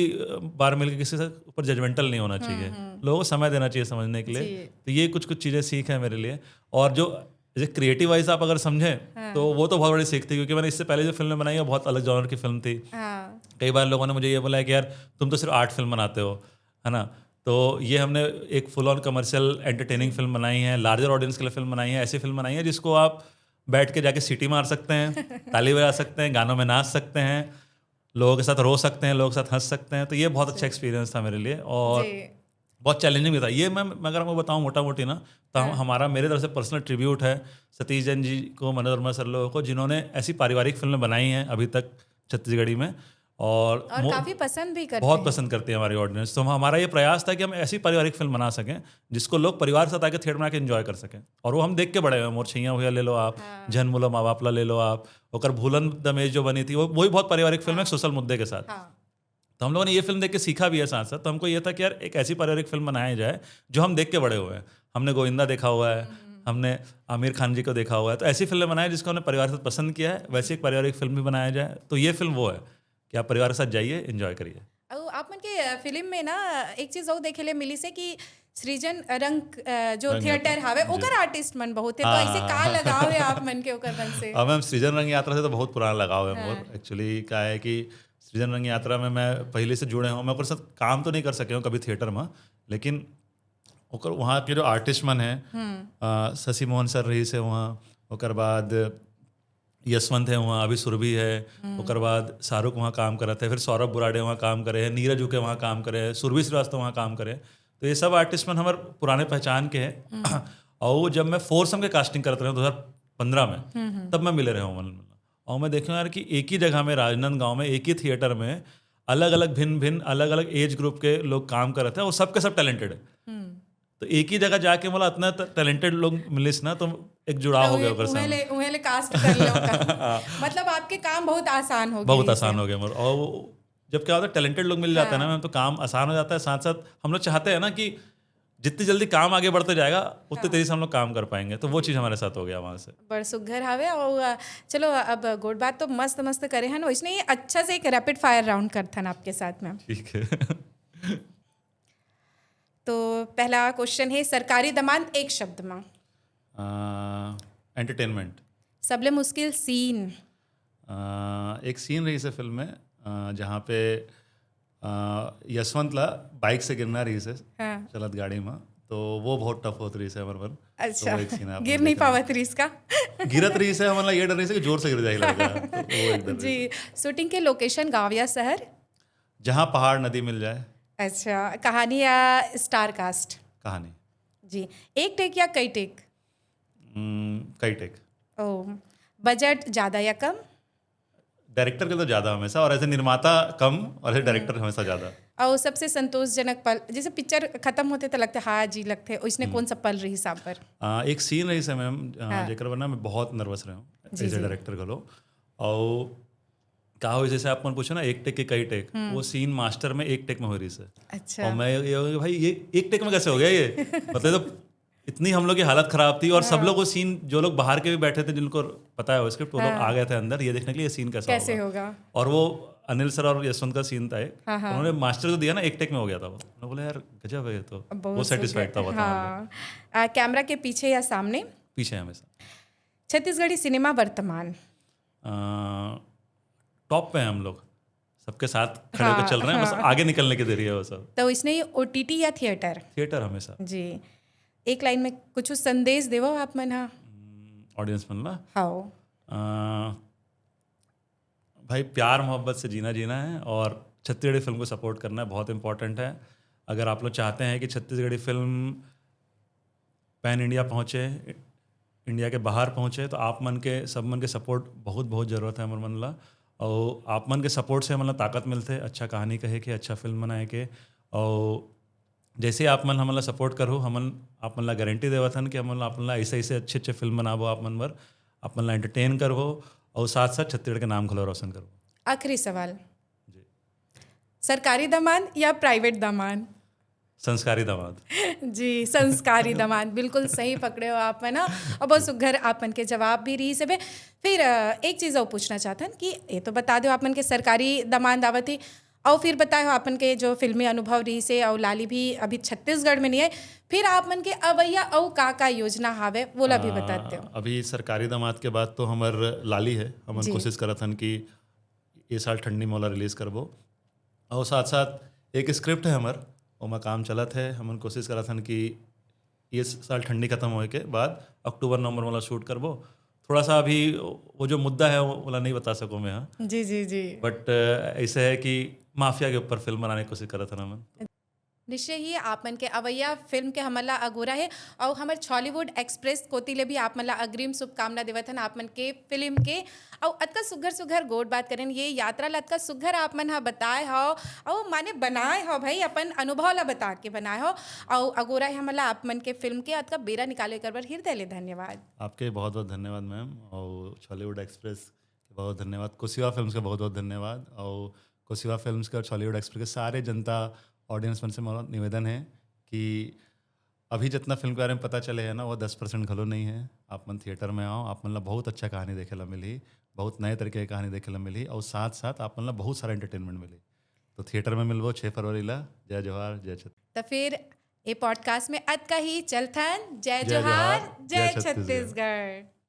बार मिलकर किसी से ऊपर जजमेंटल नहीं होना चाहिए। लोगों को समय देना चाहिए समझने के लिए। तो ये कुछ चीज़ें सीख है मेरे लिए। और जो जैसे क्रिएटिव वाइज आप अगर समझें तो वो तो बहुत बड़ी सीख थी, क्योंकि मैंने इससे पहले जो फिल्में बनाई है बहुत अलग जॉनर की फिल्म थी। कई बार लोगों ने मुझे ये बोला है कि यार तुम तो सिर्फ आर्ट फिल्म बनाते हो, है ना। तो ये हमने एक full on commercial entertaining film बनाई है, लार्जर ऑडियंस के लिए फिल्म बनाई है। ऐसी फिल्म बनाई है जिसको आप बैठ के जाके सीटी मार सकते हैं, ताली बजा सकते हैं, गानों में नाच सकते हैं, लोगों के साथ रो सकते हैं, लोगों के साथ हंस सकते हैं। तो ये बहुत अच्छा एक्सपीरियंस था मेरे लिए और बहुत चैलेंजिंग भी था ये। मैं अगर आपको बताऊँ मोटा मोटी ना, तो हमारा मेरे तरफ से पर्सनल ट्रिब्यूट है सतीश जैन जी को, मनोज वर्मा सर लोगों को, जिन्होंने ऐसी पारिवारिक फिल्में बनाई हैं अभी तक छत्तीसगढ़ी में, और काफी पसंद भी करते बहुत हैं। पसंद करती है हमारी ऑडियंस। तो हमारा ये प्रयास था कि हम ऐसी पारिवारिक फिल्म बना सकें जिसको लोग परिवार के साथ आकर थिएटर में आके एंजॉय कर सकें। और वो हम देख के बड़े हुए। मोर छैया हुआ ले लो आप, जन मुलो माँ बापला ले लो आप, और भूलन दमेज जो बनी थी वो वही बहुत पारिवारिक फिल्म है, सोशल मुद्दे के साथ। तो हम लोगों ने ये फिल्म देख के सीखा भी है साथ साथ। तो हमको ये था कि यार एक ऐसी पारिवारिक फिल्म बनाई जाए जो हम देख के बड़े हुए हैं। हमने गोविंदा देखा हुआ है, हमने आमिर खान जी को देखा हुआ है, तो ऐसी फिल्म बनाए जिसको हमने परिवार के साथ पसंद किया है, वैसे एक पारिवारिक फिल्म भी बनाया जाए। तो ये फिल्म वो है कि आप परिवार के साथ जाइए, एंजॉय करिए। आप मन के फिल्म में ना एक चीज और देखे ले मिली से कि सृजन रंग जो थिएटर हावे ओकर आर्टिस्ट मन बहुत है, तो ऐसे का लगाव है आप मन के ओकर मन से? अब मैम सृजन रंग यात्रा से तो बहुत पुराना लगाव है मोर। एक्चुअली क्या है कि सृजन रंग यात्रा में मैं पहले से जुड़े हूँ, मैं ओकर साथ काम तो नहीं कर सके हूँ कभी थिएटर में, लेकिन ओकर वहाँ के जो आर्टिस्ट मन है, शशि मोहन सर रही से वहाँ, ओकर बाद यशवंत है वहाँ, अभी सुरभि है, ओकर बाद शाहरुख वहाँ काम कर रहे थे, फिर सौरभ बुराडे वहाँ काम करे हैं, नीरज उके वहाँ काम करे हैं, सुरभि श्रीवास्तव वहाँ काम करे हैं। तो ये सब आर्टिस्ट मन हमारे पुराने पहचान के हैं। और जब मैं फोरसम के कास्टिंग करते रहा 2015 में, तब मैं मिले रहा हूँ। और मैं देखूँ यार कि एक ही जगह में राजनांदगांव में एक ही थिएटर में अलग अलग भिन्न अलग अलग एज ग्रुप के लोग काम कर रहे थे, वो सब के सब टैलेंटेड है। तो एक ही जगह जाके मला इतना टैलेंटेड लोग मिले ना, तो एक जुड़ाव हो गया उहेले कास्ट कर लो मतलब आपके काम बहुत आसान हो गए, बहुत आसान हो गया। और जब क्या होता है टैलेंटेड लोग मिल जाते हैं ना, तो काम आसान हो जाता है। साथ साथ हम लोग चाहते हैं ना कि जितनी जल्दी काम आगे बढ़ते जाएगा उतनी तेजी से हम लोग काम कर पाएंगे, तो वो चीज़ हमारे साथ हो गया वहाँ से। बड़ सुघर हावे। और चलो अब गोड बात तो मस्त मस्त करे हैं, वैसे ही अच्छा से एक रैपिड फायर राउंड करथन आपके साथ में। ठीक है। तो पहला क्वेश्चन है, सरकारी दमाद एक शब्द में। एंटरटेनमेंट। सबले मुश्किल सीन। एक सीन रही से फिल्म में जहाँ पे यशवंत ला बाइक से गिरना रही से चलत गाड़ी में, तो वो बहुत टफ होत रही से हमारे पर। अच्छा, तो एक सीन गिर नहीं पावत रही इसका गिरत रही से हमारा ये डर रही से कि जोर से गिर जाएगा लड़का, तो वो एक डर जी। शूटिंग के लोकेशन गाँव या शहर? जहाँ पहाड़ नदी मिल जाए। अच्छा, कहानी या स्टार कास्ट? कहानी। जी। एक टेक या कई टेक? कई टेक। ओ, बजट ज़्यादा या कम? डायरेक्टर के तो ज़्यादा हमेशा, और ऐसे निर्माता कम और ऐसे डायरेक्टर हमेशा ज़्यादा। और सबसे संतोषजनक पल, जैसे पिक्चर खत्म होते तो लगता है हाँ जी लगते, उसने कौन सा पल रही हिसाब पर? एक सीन रही से मैम जेकर वरना मैं बहुत नर्वस रहा हूँ एज ए डायरेक्टर को लो। और क्या हो जैसे आप मन पूछो ना एक टेक के कई टेक, वो सीन मास्टर में एक टेक में हो रही से। अच्छा। और मैं ये भाई ये एक टेक में कैसे हो गया ये, मतलब तो इतनी हम लोग की हालत खराब थी। और सब लोग वो सीन, जो लोग बाहर के भी बैठे थे जिनको पता है वो स्क्रिप्ट, वो लोग आ गए थे अंदर ये देखने के लिए ये सीन कैसे होगा। और वो अनिल सर और यशवंत का सीन था एक, उन्होंने मास्टर को दिया ना एक टेक में हो गया था वो। मैं बोला यार गजब है ये तो, वो सेटिस्फाइड था। हाँ। कैमरा के पीछे या सामने? पीछे हमेशा। छत्तीसगढ़ी सिनेमा वर्तमान टॉप पे हैं हम लोग, सबके साथ खड़े होकर चल रहे हैं, बस आगे निकलने की देरी है वो सब। तो इसने OTT या थिएटर? थिएटर हमेशा। जी। एक लाइन में कुछ संदेश देवो आप मन? हाँ ऑडियंस मन ला। हाँ भाई प्यार मोहब्बत से जीना है, और छत्तीसगढ़ी फिल्म को सपोर्ट करना बहुत इंपॉर्टेंट है। अगर आप लोग चाहते हैं कि छत्तीसगढ़ी फिल्म पैन इंडिया पहुँचे, इंडिया के बाहर पहुँचे, तो आप मन के सब मन के सपोर्ट बहुत ज़रूरत है हमारे मन ला। और आप मन के सपोर्ट से मतलब ताकत मिलते, अच्छा कहानी कहे के, अच्छा फिल्म बनाए के। और जैसे आप मन हमला सपोर्ट करो, हमन आप मन ला गारंटी देवत हन कि हमन आप मन ला ऐसे अच्छे फिल्म बनाबो, आप मन बर आप मन ला एंटरटेन करबो, और साथ साथ छत्तीसगढ़ के नाम खलो रोशन करो। आखिरी सवाल जी, सरकारी दामाद या प्राइवेट दामाद? संस्कारी दामाद। जी, संस्कारी दामाद, बिल्कुल सही पकड़े हो आप है ना। और बहुत सुघर आपन के जवाब भी रही से। फिर एक चीज़ और पूछना चाहते हैं कि ये तो बता दो आपन के सरकारी दामाद आवत ही, और फिर बताए हो आपन के जो फिल्मी अनुभव रही से, और लाली भी अभी छत्तीसगढ़ में नहीं है, फिर आप मन के अवैया और का योजना हावे वो ला भी बताते हो। अभी सरकारी दामाद के बाद तो हमार लाली है, हमन कोशिश करत हन कि ये साल ठंडी मोला रिलीज करबो। और साथ साथ एक स्क्रिप्ट है हमार, ओमा काम चलत है। हमन कोशिश करत हन कि ये साल ठंडी खत्म होए के बाद अक्टूबर नवंबर वाला शूट करबो। थोड़ा सा अभी वो जो मुद्दा है वो वाला नहीं बता सकूँ मैं। हाँ जी जी जी। बट ऐसे है कि माफिया के ऊपर फिल्म बनाने की कोशिश करत हन हमन। निश्चय ही आप मन के अवैया फिल्म के हमला अगोरा है, और हमारे छॉलीवुड एक्सप्रेस कोती ले भी आप मन ला अग्रिम शुभकामना देवत हन आप मन के फिल्म के। और अतका सुघर गोड बात करें, ये यात्रा ला अतका सुघर आप मन हा बताए हो, और माने बनाए हो भाई, अपन अनुभव ला बता के बनाए हो, और अगोरा है हमला आप मन के फिल्म के अतका बेरा निकाले कर बर हृदय ले धन्यवाद। आपके बहुत बहुत धन्यवाद मैम, और छॉलीवुड एक्सप्रेस के बहुत धन्यवाद, कुशिवा फिल्म्स का बहुत बहुत धन्यवाद। और कुशिवा फिल्म्स के और छॉलीवुड एक्सप्रेस के सारे जनता ऑडियंस मन से मेरा निवेदन है कि अभी जितना फिल्म के बारे में पता चले है ना, वो 10% घलो नहीं है। आप मन थिएटर में आओ, आप मन ला बहुत अच्छा कहानी देखे ला मिली, बहुत नए तरीके की कहानी देखे ला मिली, और साथ साथ आप मन ला बहुत सारा एंटरटेनमेंट मिली। तो थिएटर में मिलबो 6 फरवरी ला। जय जोहार जय तो फिर ये पॉडकास्ट में अत कही चलथन जय जय जोहार जोहार, जय जय छत्तीसगढ़। छत्तीसगढ़।